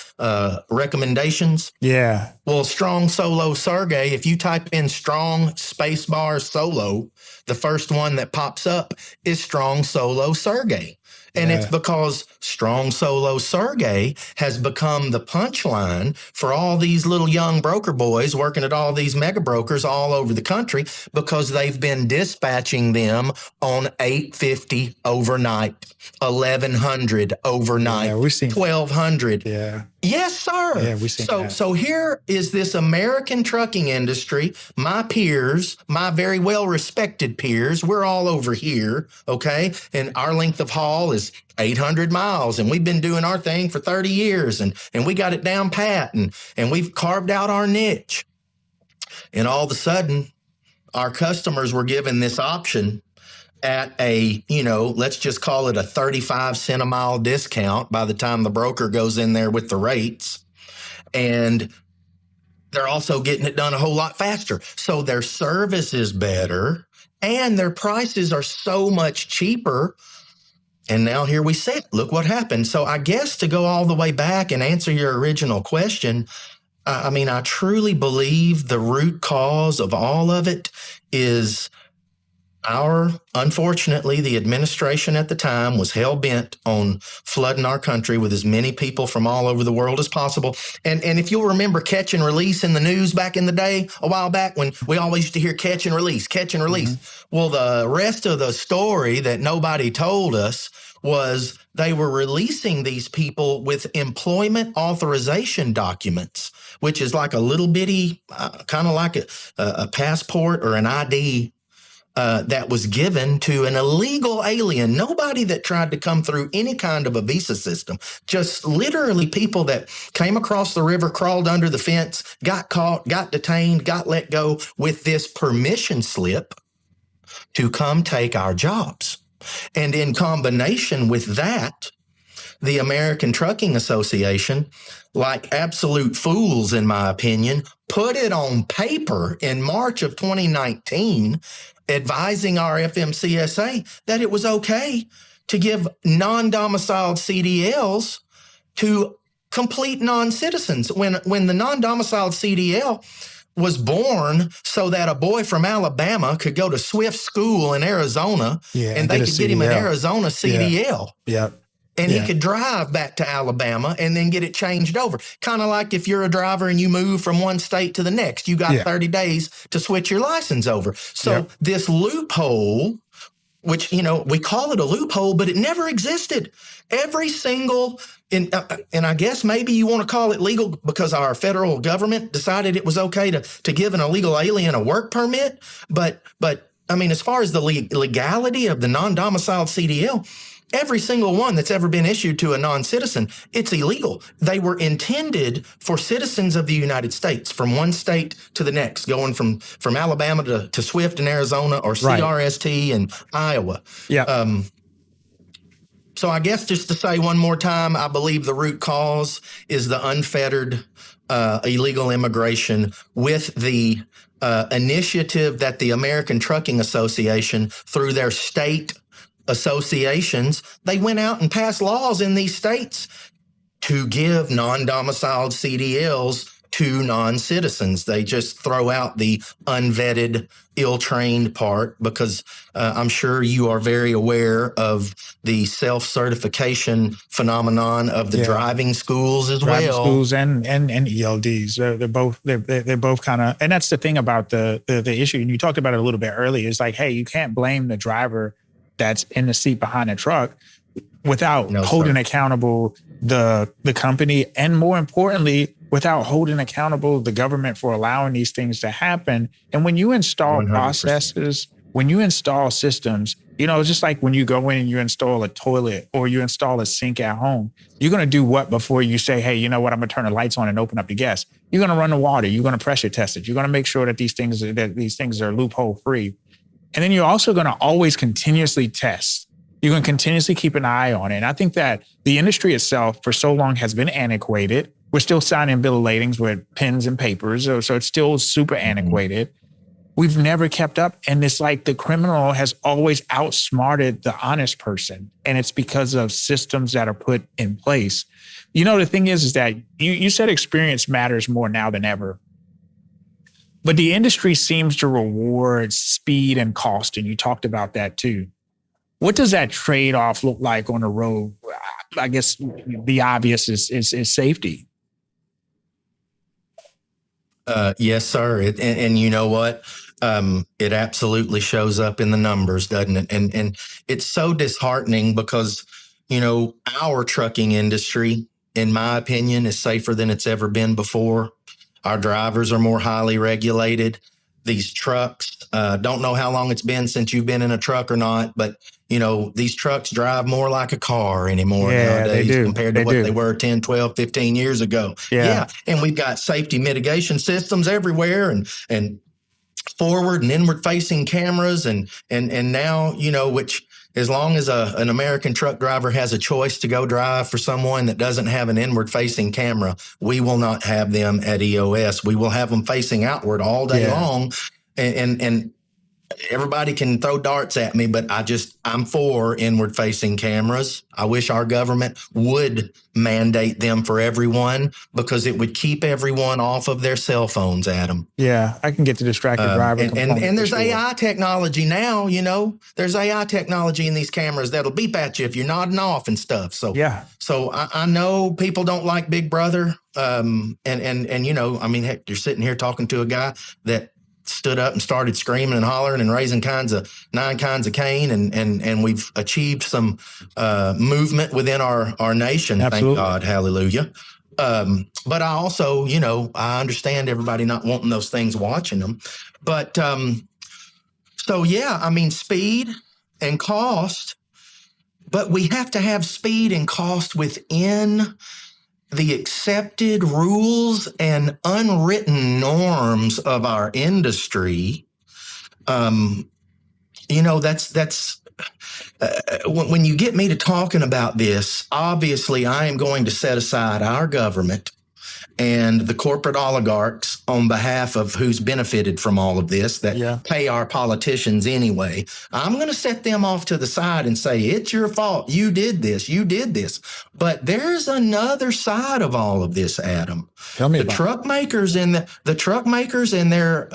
recommendations? Yeah. Well, strong solo Sergey, if you type in strong spacebar solo, the first one that pops up is strong solo Sergey. And it's because strong solo Sergey has become the punchline for all these little young broker boys working at all these mega brokers all over the country, because they've been dispatching them on $850 overnight, $1,100 overnight, $1,200. Yeah. Yes, sir. Yeah, we've seen that. So here is this American trucking industry. My peers, my very well-respected peers, we're all over here, okay? And our length of haul is 800 miles, and we've been doing our thing for 30 years, and we got it down pat, and we've carved out our niche. And all of a sudden, our customers were given this option at a, let's just call it a 35 cent a mile discount by the time the broker goes in there with the rates. And they're also getting it done a whole lot faster. So their service is better and their prices are so much cheaper And now here we sit. Look what happened. So I guess to go all the way back and answer your original question, I mean, I truly believe the root cause of all of it is unfortunately, the administration at the time was hell bent on flooding our country with as many people from all over the world as possible. And if you'll remember catch and release in the news back in the day, a while back, when we always used to hear catch and release, catch and release. Mm-hmm. Well, the rest of the story that nobody told us was they were releasing these people with employment authorization documents, which is like a little bitty, kind of like a passport or an ID that was given to an illegal alien, nobody that tried to come through any kind of a visa system, just literally people that came across the river, crawled under the fence, got caught, got detained, got let go with this permission slip to come take our jobs. And in combination with that, the American Trucking Association, like absolute fools, in my opinion, put it on paper in March of 2019, advising our FMCSA that it was okay to give non-domiciled CDLs to complete non-citizens. When the non-domiciled CDL was born so that a boy from Alabama could go to Swift School in Arizona, and they could get him an Arizona CDL. Yeah. And he could drive back to Alabama and then get it changed over. Kind of like if you're a driver and you move from one state to the next, you got 30 days to switch your license over. So this loophole, which, we call it a loophole, but it never existed. Every single, and I guess maybe you want to call it legal because our federal government decided it was okay to give an illegal alien a work permit. But I mean, as far as the legality of the non-domiciled CDL, every single one that's ever been issued to a non-citizen, it's illegal. They were intended for citizens of the United States from one state to the next, going from Alabama to Swift in Arizona or CRST in Iowa. Yeah. So I guess just to say one more time, I believe the root cause is the unfettered illegal immigration with the initiative that the American Trucking Association, through their state associations, they went out and passed laws in these states to give non-domiciled CDLs to non-citizens. They just throw out the unvetted, ill-trained part because I'm sure you are very aware of the self-certification phenomenon of the driving schools as well. Driving schools and ELDs. They're both kind of, and that's the thing about the issue. And you talked about it a little bit earlier. It's like, hey, you can't blame the driver that's in the seat behind the truck without holding accountable the company, and more importantly, without holding accountable the government for allowing these things to happen. And when you install 100%. Processes, when you install systems, it's just like when you go in and you install a toilet or you install a sink at home, you're going to do what before you say, hey, you know what, I'm going to turn the lights on and open up the gas. You're going to run the water. You're going to pressure test it. You're going to make sure that these things are loophole free. And then you're also going to always continuously test. You're going to continuously keep an eye on it. And I think that the industry itself for so long has been antiquated. We're still signing bill of ladings with pens and papers. So it's still super antiquated. We've never kept up. And it's like the criminal has always outsmarted the honest person. And it's because of systems that are put in place. The thing is that you said experience matters more now than ever. But the industry seems to reward speed and cost, and you talked about that too. What does that trade-off look like on the road? I guess the obvious is safety. Yes, sir. And you know what? It absolutely shows up in the numbers, doesn't it? And it's so disheartening because, our trucking industry, in my opinion, is safer than it's ever been before. Our drivers are more highly regulated. These trucks, don't know how long it's been since you've been in a truck or not, but, these trucks drive more like a car anymore nowadays compared to what they were 10, 12, 15 years ago. Yeah. And we've got safety mitigation systems everywhere and forward and inward facing cameras. And now, which as long as an American truck driver has a choice to go drive for someone that doesn't have an inward facing camera, we will not have them at EOS. We will have them facing outward all day long. And everybody can throw darts at me, but I'm for inward facing cameras. I wish our government would mandate them for everyone because it would keep everyone off of their cell phones, Adam. Yeah, I can get the distracted driver component. And there's AI technology now, there's AI technology in these cameras that'll beep at you if you're nodding off and stuff. So, yeah. So I know people don't like Big Brother. Heck, you're sitting here talking to a guy that stood up and started screaming and hollering and raising nine kinds of Cain. And we've achieved some movement within our nation. Absolutely. Thank God. Hallelujah. But I also, I understand everybody not wanting those things watching them. But speed and cost, but we have to have speed and cost within the accepted rules and unwritten norms of our industry. When you get me to talking about this, obviously I am going to set aside our government and the corporate oligarchs on behalf of who's benefited from all of this that pay our politicians anyway. I'm going to set them off to the side and say, it's your fault. You did this. But there's another side of all of this, Adam. Tell me the truck makers and the truck makers and their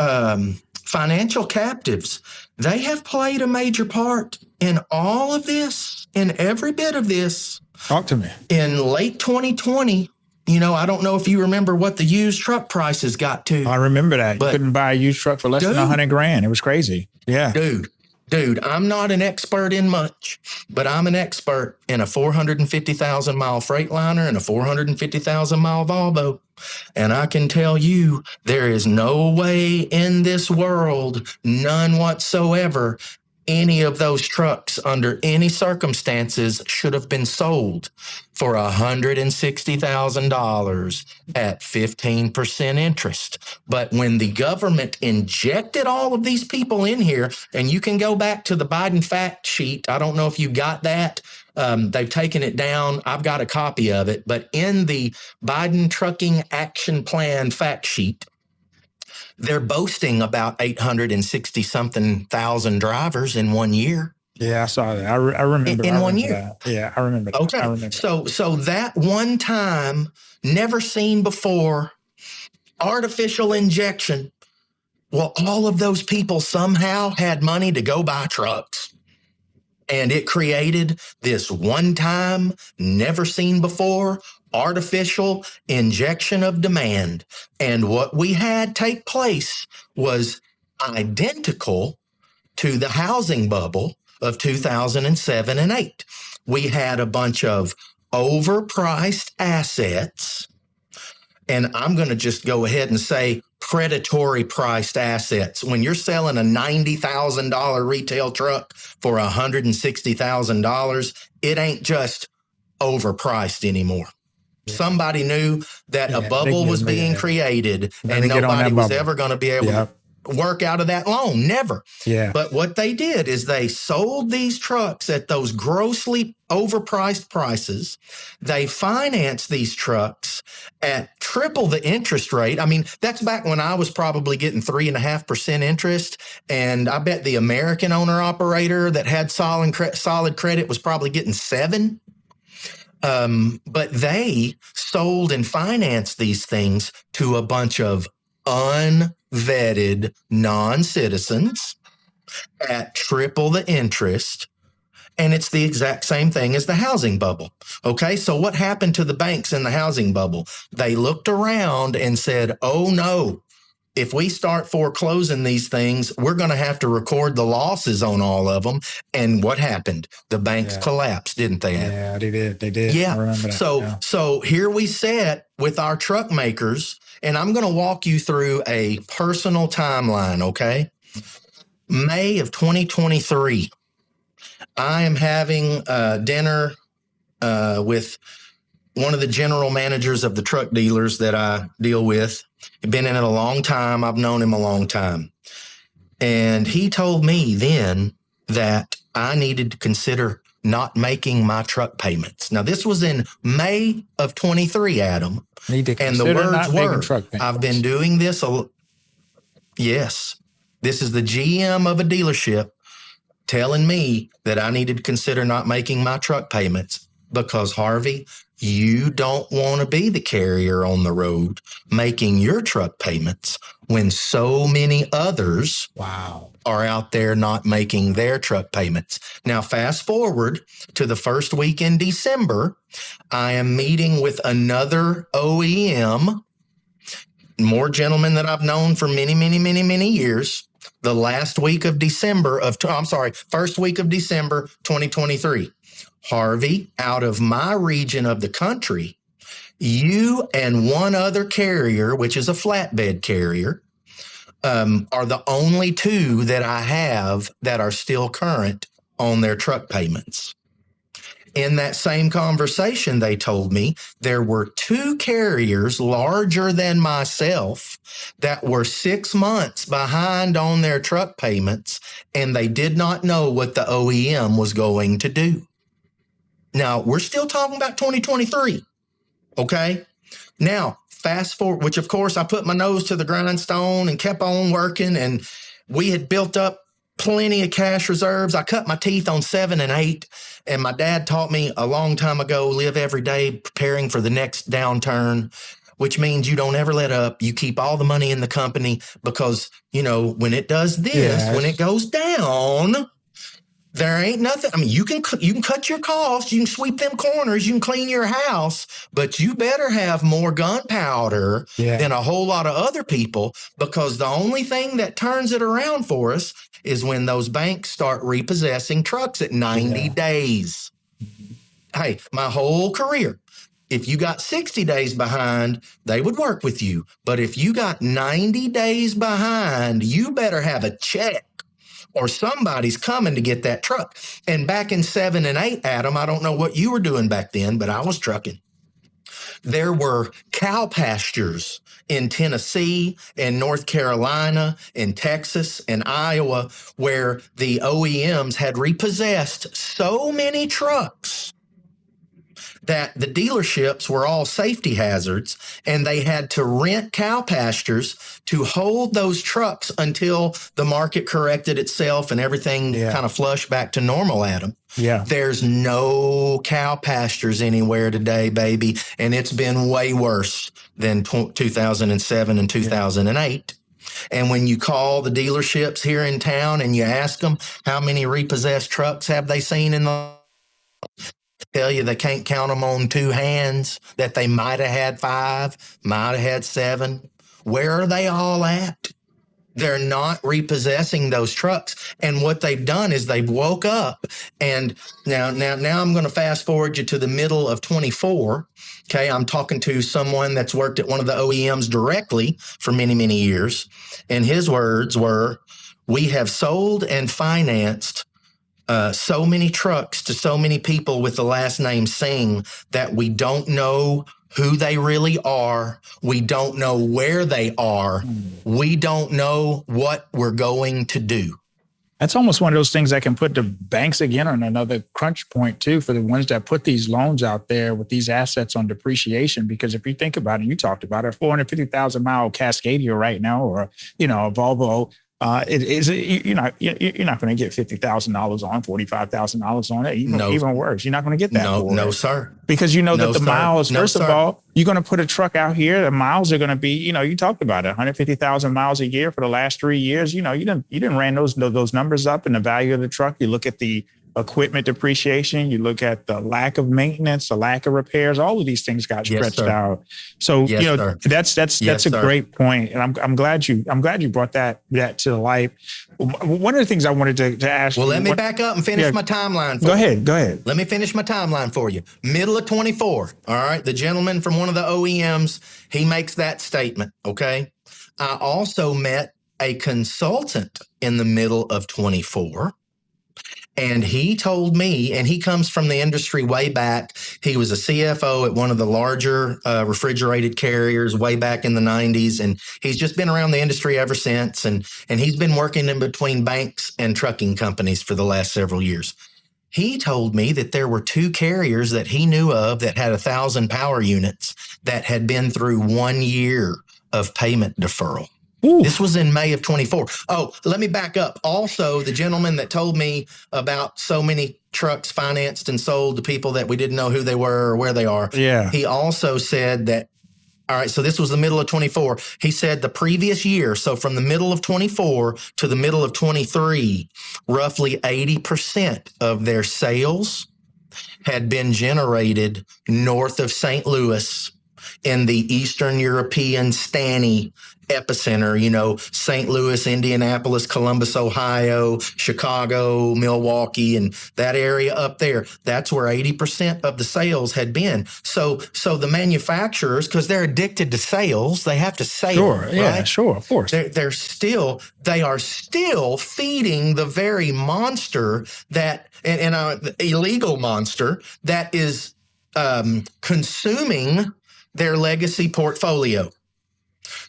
financial captives, they have played a major part in all of this, in every bit of this. Talk to me. In late 2020, I don't know if you remember what the used truck prices got to. I remember that. You couldn't buy a used truck for less than $100,000. It was crazy. Yeah. Dude, I'm not an expert in much, but I'm an expert in a 450,000 mile Freightliner and a 450,000 mile Volvo. And I can tell you, there is no way in this world, none whatsoever, any of those trucks under any circumstances should have been sold for $160,000 at 15% interest. But when the government injected all of these people in here, and you can go back to the Biden fact sheet. I don't know if you got that. They've taken it down. I've got a copy of it. But in the Biden Trucking Action Plan fact sheet, they're boasting about 860 something thousand drivers in 1 year. Yeah, I saw that. I remember in 1 year. That. Yeah, I remember that. Okay. I remember so that one time, never seen before, artificial injection. Well, all of those people somehow had money to go buy trucks. And it created this one time, never seen before, artificial injection of demand. And what we had take place was identical to the housing bubble of 2007 and 8. We had a bunch of overpriced assets, and I'm going to just go ahead and say predatory priced assets. When you're selling a $90,000 retail truck for $160,000, it ain't just overpriced anymore. Somebody knew that a bubble was being created and nobody was ever going to be able to work out of that loan. Never. Yeah. But what they did is they sold these trucks at those grossly overpriced prices. They financed these trucks at triple the interest rate. I mean, that's back when I was probably getting 3.5% interest. And I bet the American owner operator that had solid credit was probably getting 7%. But they sold and financed these things to a bunch of unvetted non-citizens at triple the interest. And it's the exact same thing as the housing bubble. Okay, so what happened to the banks in the housing bubble? They looked around and said, oh no, if we start foreclosing these things, we're going to have to record the losses on all of them. And what happened? The banks collapsed, didn't they? Yeah, they did. They did. Yeah. I remember that. So here we sit with our truck makers, and I'm going to walk you through a personal timeline, okay? May of 2023, I am having dinner with one of the general managers of the truck dealers that I deal with. I've been in it a long time. I've known him a long time. And he told me then that I needed to consider not making my truck payments. Now, this was in May of 23, Adam. Need to and the words not were, truck payments. I've been doing this. Yes. This is the GM of a dealership telling me that I needed to consider not making my truck payments because, Harvey, you don't want to be the carrier on the road making your truck payments when so many others are out there not making their truck payments. Now, fast forward to the first week in December, I am meeting with another OEM, more gentlemen that I've known for many, many, many, many years. The first week of December 2023. Harvey, out of my region of the country, you and one other carrier, which is a flatbed carrier, are the only two that I have that are still current on their truck payments. In that same conversation, they told me there were two carriers larger than myself that were 6 months behind on their truck payments, and they did not know what the OEM was going to do. Now, we're still talking about 2023, okay? Now, fast forward, which of course I put my nose to the grindstone and kept on working, and we had built up plenty of cash reserves. I cut my teeth on 7 and 8, and my dad taught me a long time ago, live every day preparing for the next downturn, which means you don't ever let up. You keep all the money in the company because, you know, when it does this, when it goes down, there ain't nothing. I mean, you can cut your costs, you can sweep them corners, you can clean your house, but you better have more gunpowder than a whole lot of other people, because the only thing that turns it around for us is when those banks start repossessing trucks at 90 days. Hey, my whole career, if you got 60 days behind, they would work with you. But if you got 90 days behind, you better have a check, or somebody's coming to get that truck. And back in 7 and 8, Adam, I don't know what you were doing back then, but I was trucking. There were cow pastures in Tennessee and North Carolina and Texas and Iowa where the OEMs had repossessed so many trucks that the dealerships were all safety hazards, and they had to rent cow pastures to hold those trucks until the market corrected itself and everything kind of flushed back to normal, Adam. There's no cow pastures anywhere today, baby, and it's been way worse than 2007 and 2008. And when you call the dealerships here in town and you ask them how many repossessed trucks have they seen in the tell you they can't count them on 2 hands, that they might have had 5, might have had 7. Where are they all at? They're not repossessing those trucks. And what they've done is they've woke up. And now I'm going to fast forward you to the middle of 24. Okay, I'm talking to someone that's worked at one of the OEMs directly for many, many years. And his words were, we have sold and financed so many trucks to so many people with the last name Singh that we don't know who they really are. We don't know where they are. We don't know what we're going to do. That's almost one of those things that can put the banks again on another crunch point too, for the ones that put these loans out there with these assets on depreciation. Because if you think about it, you talked about it, 450,000 mile Cascadia right now, or, you know, a Volvo, you're not going to get $50,000 on, $45,000 on it. Even worse, you're not going to get that. No, sir. Because you know that the miles. First of all, you're going to put a truck out here. The miles are going to be, you know, you talked about it, 150,000 miles a year for the last 3 years. You know, you didn't ran those numbers up in the value of the truck. You look at the equipment depreciation, you look at the lack of maintenance, the lack of repairs, all of these things got stretched out. So, that's a great point. And I'm glad you brought that to light. One of the things I wanted to ask you. Well, let me back up and finish my timeline. Go ahead. Let me finish my timeline for you. Middle of 24. All right. The gentleman from one of the OEMs, he makes that statement. Okay. I also met a consultant in the middle of 24. And he told me, and he comes from the industry way back. He was a CFO at one of the larger refrigerated carriers way back in the 90s. And he's just been around the industry ever since. And he's been working in between banks and trucking companies for the last several years. He told me that there were 2 carriers that he knew of that had 1,000 power units that had been through 1 year of payment deferral. Ooh. This was in May of 24. Oh, let me back up. Also, the gentleman that told me about so many trucks financed and sold to people that we didn't know who they were or where they are. Yeah. He also said that, all right, so this was the middle of 24. He said the previous year, so from the middle of 24 to the middle of 23, roughly 80% of their sales had been generated north of St. Louis in the Eastern European Stanny epicenter, St. Louis, Indianapolis, Columbus, Ohio, Chicago, Milwaukee, and that area up there. That's where 80% of the sales had been. So the manufacturers, because they're addicted to sales, they have to sell. Sure. Yeah, right? sure. Of course. They are still feeding the very monster that, and illegal monster that is consuming their legacy portfolio.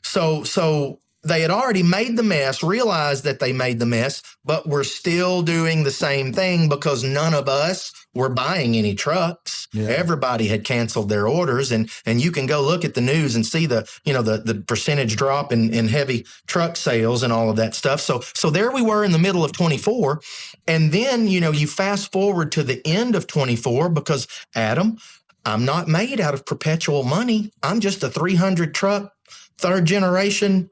So they had already made the mess, realized that they made the mess, but we're still doing the same thing because none of us were buying any trucks. Yeah. Everybody had canceled their orders, and you can go look at the news and see the percentage drop in heavy truck sales and all of that stuff. So there we were in the middle of 24, and then you fast forward to the end of 24 because Adam, I'm not made out of perpetual money. I'm just a 300 truck, third generation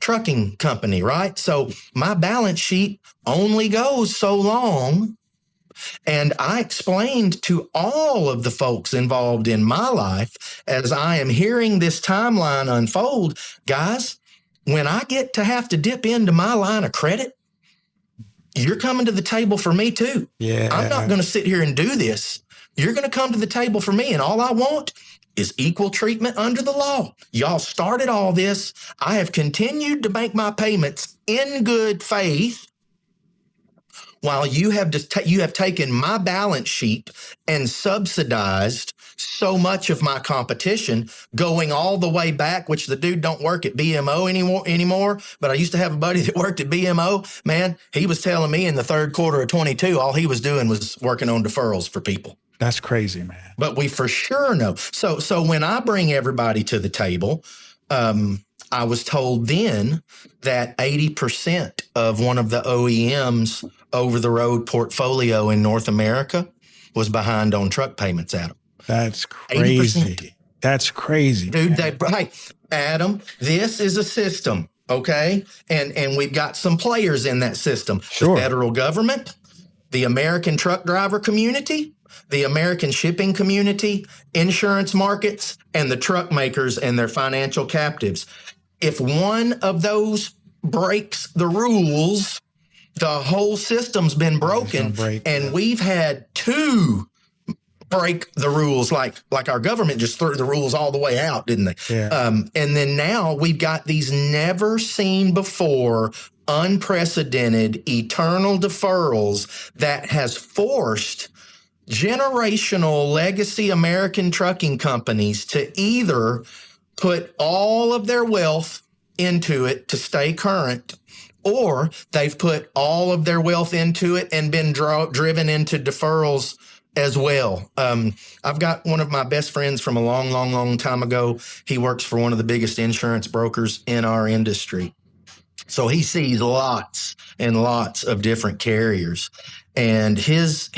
trucking company, right? So my balance sheet only goes so long. And I explained to all of the folks involved in my life as I am hearing this timeline unfold, guys, when I get to have to dip into my line of credit, you're coming to the table for me too. Yeah. I'm not going to sit here and do this. You're going to come to the table for me, and all I want is equal treatment under the law. Y'all started all this. I have continued to make my payments in good faith while you have taken my balance sheet and subsidized so much of my competition, going all the way back, which the dude don't work at BMO anymore. But I used to have a buddy that worked at BMO. Man, he was telling me in the third quarter of 22, all he was doing was working on deferrals for people. That's crazy, man. But we for sure know. So when I bring everybody to the table, I was told then that 80% of one of the OEM's over-the-road portfolio in North America was behind on truck payments, Adam. That's crazy. 80%. That's crazy. Dude, Adam, this is a system, okay? And we've got some players in that system. Sure. The federal government, the American truck driver community, the American shipping community, insurance markets, and the truck makers and their financial captives. If one of those breaks the rules, the whole system's been broken. And we've had two break the rules, like our government just threw the rules all the way out, didn't they? Yeah. And then now we've got these never seen before, unprecedented, eternal deferrals that has forced generational legacy American trucking companies to either put all of their wealth into it to stay current, or they've put all of their wealth into it and been driven into deferrals as well. I've got one of my best friends from a long, long, long time ago. He works for one of the biggest insurance brokers in our industry. So he sees lots and lots of different carriers. And his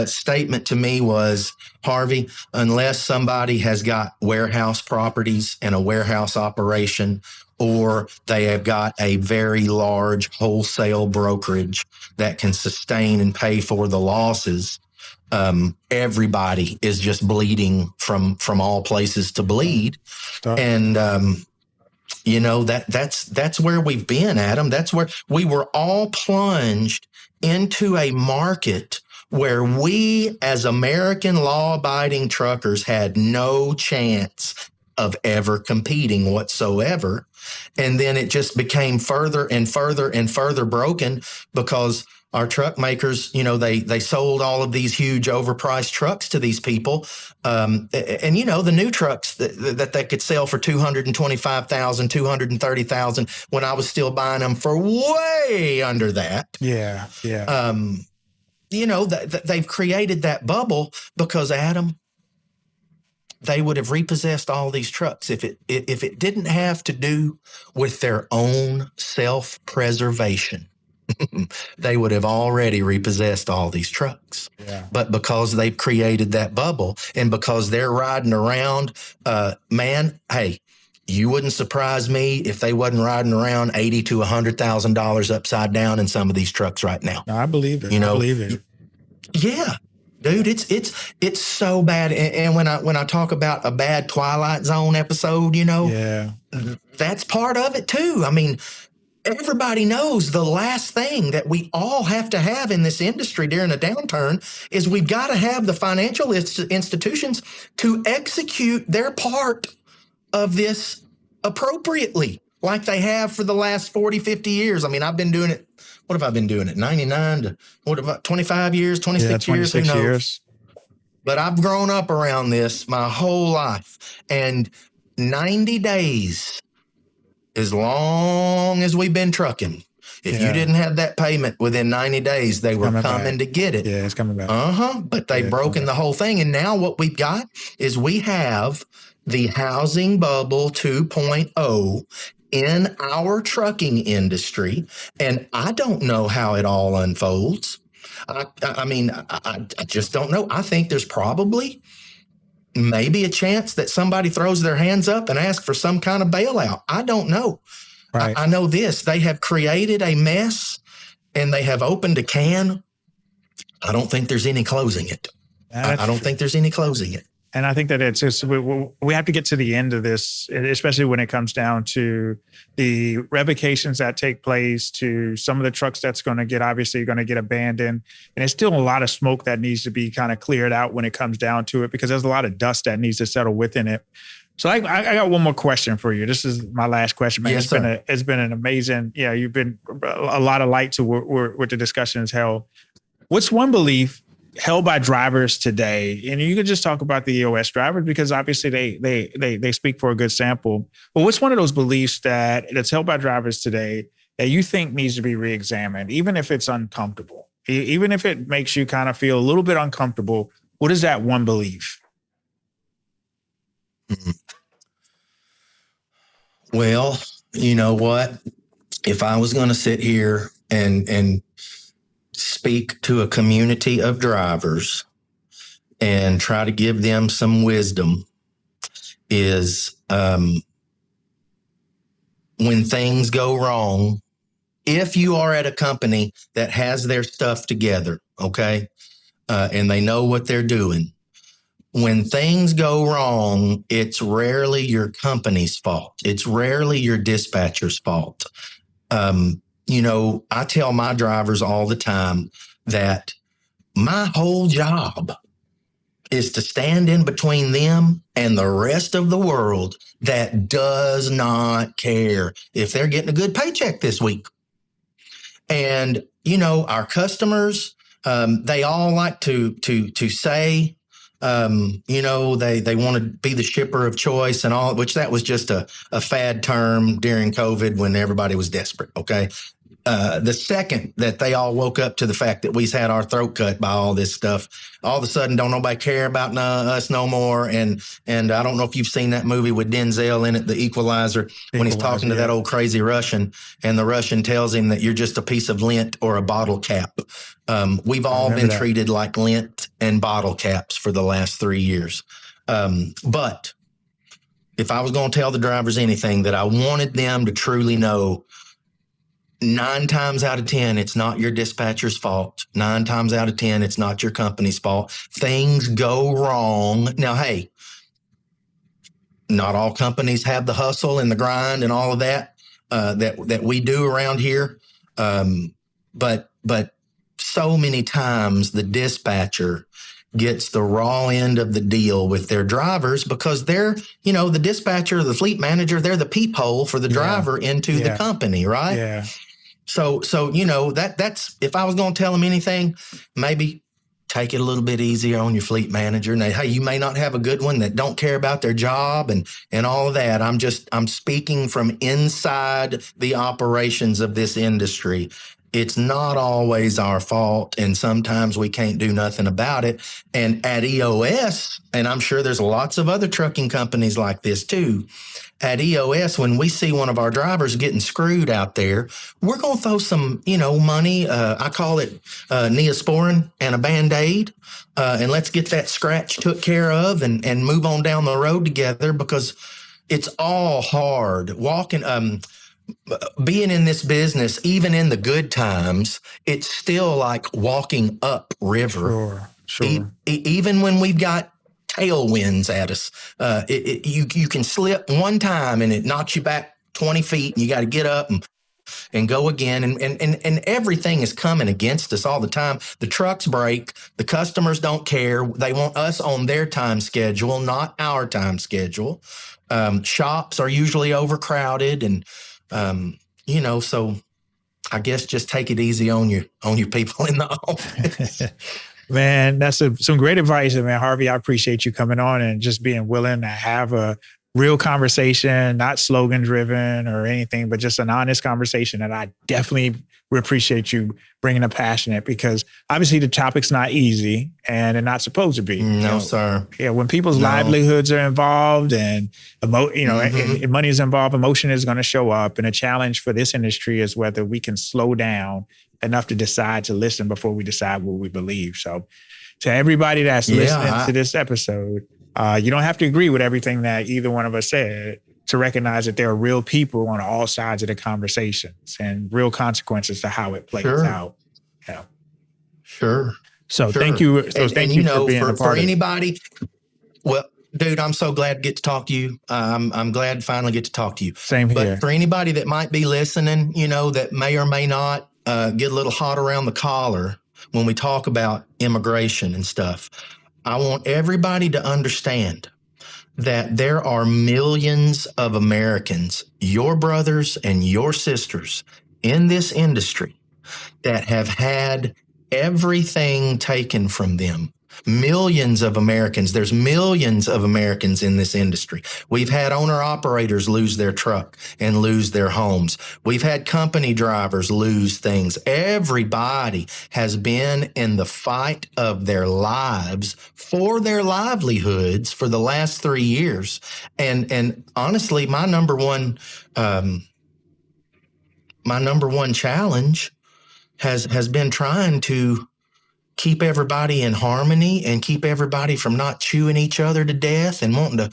statement to me was, Harvey, unless somebody has got warehouse properties and a warehouse operation, or they have got a very large wholesale brokerage that can sustain and pay for the losses, everybody is just bleeding from all places to bleed. Stop. And that's where we've been, Adam. That's where we were all plunged into a market where we as American law-abiding truckers had no chance of ever competing whatsoever. And then it just became further and further and further broken because our truck makers, they sold all of these huge overpriced trucks to these people. And the new trucks that they could sell for $225,000, $230,000 when I was still buying them for way under that. Yeah. Yeah. They've created that bubble because, Adam, they would have repossessed all these trucks if it didn't have to do with their own self-preservation. They would have already repossessed all these trucks. Yeah. But because they've created that bubble and because they're riding around, man, hey, you wouldn't surprise me if they wasn't riding around $80,000 to $100,000 upside down in some of these trucks right now. No, I believe it. You know, I believe it. Yeah, dude, it's so bad. And when I talk about a bad Twilight Zone episode, you know, Yeah. that's part of it too. I mean, everybody knows the last thing that we all have to have in this industry during a downturn is we've got to have the financial institutions to execute their part of this appropriately, like they have for the last 40, 50 years. I mean, I've been doing it. What have I been doing it? 99 to what about 25 years, 26 years? 26 years. But I've grown up around this my whole life. And 90 days, as long as we've been trucking, if you didn't have that payment within 90 days, they were coming to get it. Yeah, it's coming back. But they've broken the whole thing. And now what we've got is we have the housing bubble 2.0 in our trucking industry. And I don't know how it all unfolds. I mean, I just don't know. I think there's probably maybe a chance that somebody throws their hands up and asks for some kind of bailout. I don't know. Right. I know this. They have created a mess and they have opened a can. I don't think there's any closing it. I don't think there's any closing it. And I think that it's just, we have to get to the end of this, especially when it comes down to the revocations that take place, to some of the trucks that's obviously going to get abandoned. And there's still a lot of smoke that needs to be kind of cleared out when it comes down to it, because there's a lot of dust that needs to settle within it. So I got one more question for you. This is my last question, man. Yes, it's been an amazing, you've been a lot of light to what the discussion is held. What's one belief held by drivers today, and you could just talk about the EOS drivers because obviously they speak for a good sample. But what's one of those beliefs that's held by drivers today that you think needs to be reexamined, even if it's uncomfortable, even if it makes you kind of feel a little bit uncomfortable? What is that one belief? Well, you know what? If I was going to sit here and speak to a community of drivers and try to give them some wisdom, is when things go wrong, if you are at a company that has their stuff together, okay, and they know what they're doing, when things go wrong, it's rarely your company's fault. It's rarely your dispatcher's fault. You know, I tell my drivers all the time that my whole job is to stand in between them and the rest of the world that does not care if they're getting a good paycheck this week. And, you know, our customers, they all like to say, you know, they want to be the shipper of choice and all, which that was just a fad term during COVID when everybody was desperate. Okay. The second that they all woke up to the fact that we've had our throat cut by all this stuff, all of a sudden don't nobody care about us no more. And I don't know if you've seen that movie with Denzel in it, The Equalizer, when he's talking to that old crazy Russian and the Russian tells him that you're just a piece of lint or a bottle cap. We've all been treated like lint and bottle caps for the last 3 years. But if I was going to tell the drivers anything that I wanted them to truly know, 9 times out of 10, it's not your dispatcher's fault. 9 times out of 10, it's not your company's fault. Things go wrong. Now, hey, not all companies have the hustle and the grind and all of that that we do around here. But so many times the dispatcher gets the raw end of the deal with their drivers because they're, you know, the dispatcher, the fleet manager, they're the peephole for the driver into the company, right? Yeah. So, you know, that's, if I was going to tell them anything, maybe take it a little bit easier on your fleet manager. Now, hey, you may not have a good one that don't care about their job and all of that. I'm speaking from inside the operations of this industry. It's not always our fault, and sometimes we can't do nothing about it. And at EOS, and I'm sure there's lots of other trucking companies like this too, at EOS, when we see one of our drivers getting screwed out there, we're going to throw some, money. I call it Neosporin and a Band-Aid. And let's get that scratch took care of and move on down the road together, because it's all hard. Being in this business, even in the good times, it's still like walking up river. Sure. Even when we've got tailwinds at us, you can slip one time and it knocks you back 20 feet, and you got to get up and go again. And everything is coming against us all the time. The trucks break. The customers don't care. They want us on their time schedule, not our time schedule. Shops are usually overcrowded, and so I guess just take it easy on your people in the office. Man, that's some great advice. And man, Harvey, I appreciate you coming on and just being willing to have a real conversation, not slogan driven or anything, but just an honest conversation. And I definitely appreciate you bringing a passionate, because obviously the topic's not easy and they're not supposed to be. No, sir. Yeah, when people's livelihoods are involved and and money is involved, emotion is going to show up. And a challenge for this industry is whether we can slow down enough to decide to listen before we decide what we believe. So to everybody that's listening to this episode, you don't have to agree with everything that either one of us said to recognize that there are real people on all sides of the conversations and real consequences to how it plays out. Yeah. Sure. So thank you. So thank you for being a part for of anybody. Well, dude, I'm so glad to get to talk to you. I'm glad to finally get to talk to you. Same here. But for anybody that might be listening, that may or may not get a little hot around the collar when we talk about immigration and stuff, I want everybody to understand that there are millions of Americans, your brothers and your sisters in this industry, that have had everything taken from them. Millions of Americans. There's millions of Americans in this industry. We've had owner-operators lose their truck and lose their homes. We've had company drivers lose things. Everybody has been in the fight of their lives for their livelihoods for the last 3 years. And honestly, my number one challenge has been trying to keep everybody in harmony and keep everybody from not chewing each other to death and wanting to,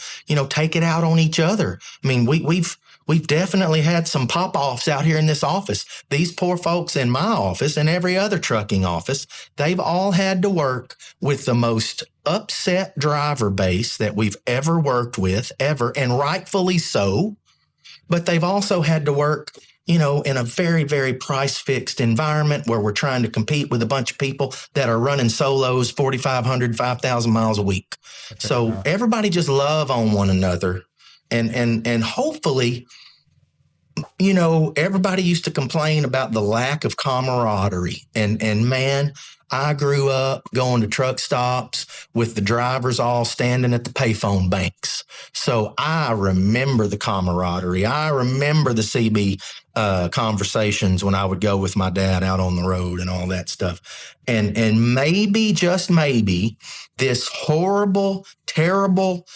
take it out on each other. I mean, we've definitely had some pop-offs out here in this office. These poor folks in my office and every other trucking office, they've all had to work with the most upset driver base that we've ever worked with, ever, and rightfully so. But they've also had to work in a very, very price-fixed environment where we're trying to compete with a bunch of people that are running solos 4,500, 5,000 miles a week. So everybody just love on one another. And hopefully, everybody used to complain about the lack of camaraderie. And man, I grew up going to truck stops with the drivers all standing at the payphone banks. So I remember the camaraderie. I remember the CB conversations when I would go with my dad out on the road and all that stuff. And maybe, just maybe, this horrible, terrible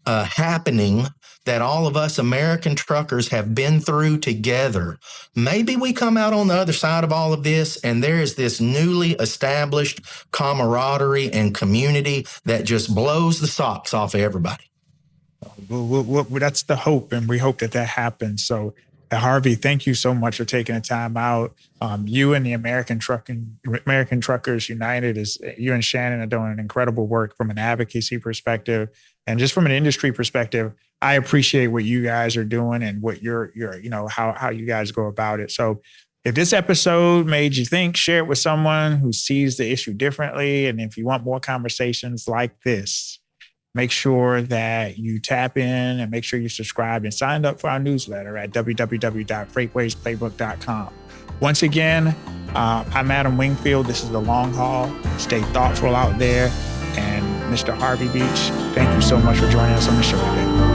happening that all of us American truckers have been through together, maybe we come out on the other side of all of this and there is this newly established camaraderie and community that just blows the socks off of everybody. Well, that's the hope, and we hope that happens. So, Harvey, thank you so much for taking the time out. You and the American Truckers United, you and Shannon are doing incredible work from an advocacy perspective, and just from an industry perspective. I appreciate what you guys are doing and what you're how you guys go about it. So if this episode made you think, share it with someone who sees the issue differently. And if you want more conversations like this, make sure that you tap in and make sure you subscribe and sign up for our newsletter at www.freightwavesplaybook.com. Once again, I'm Adam Wingfield. This is The Long Haul. Stay thoughtful out there. And Mr. Harvey Beech, thank you so much for joining us on the show today.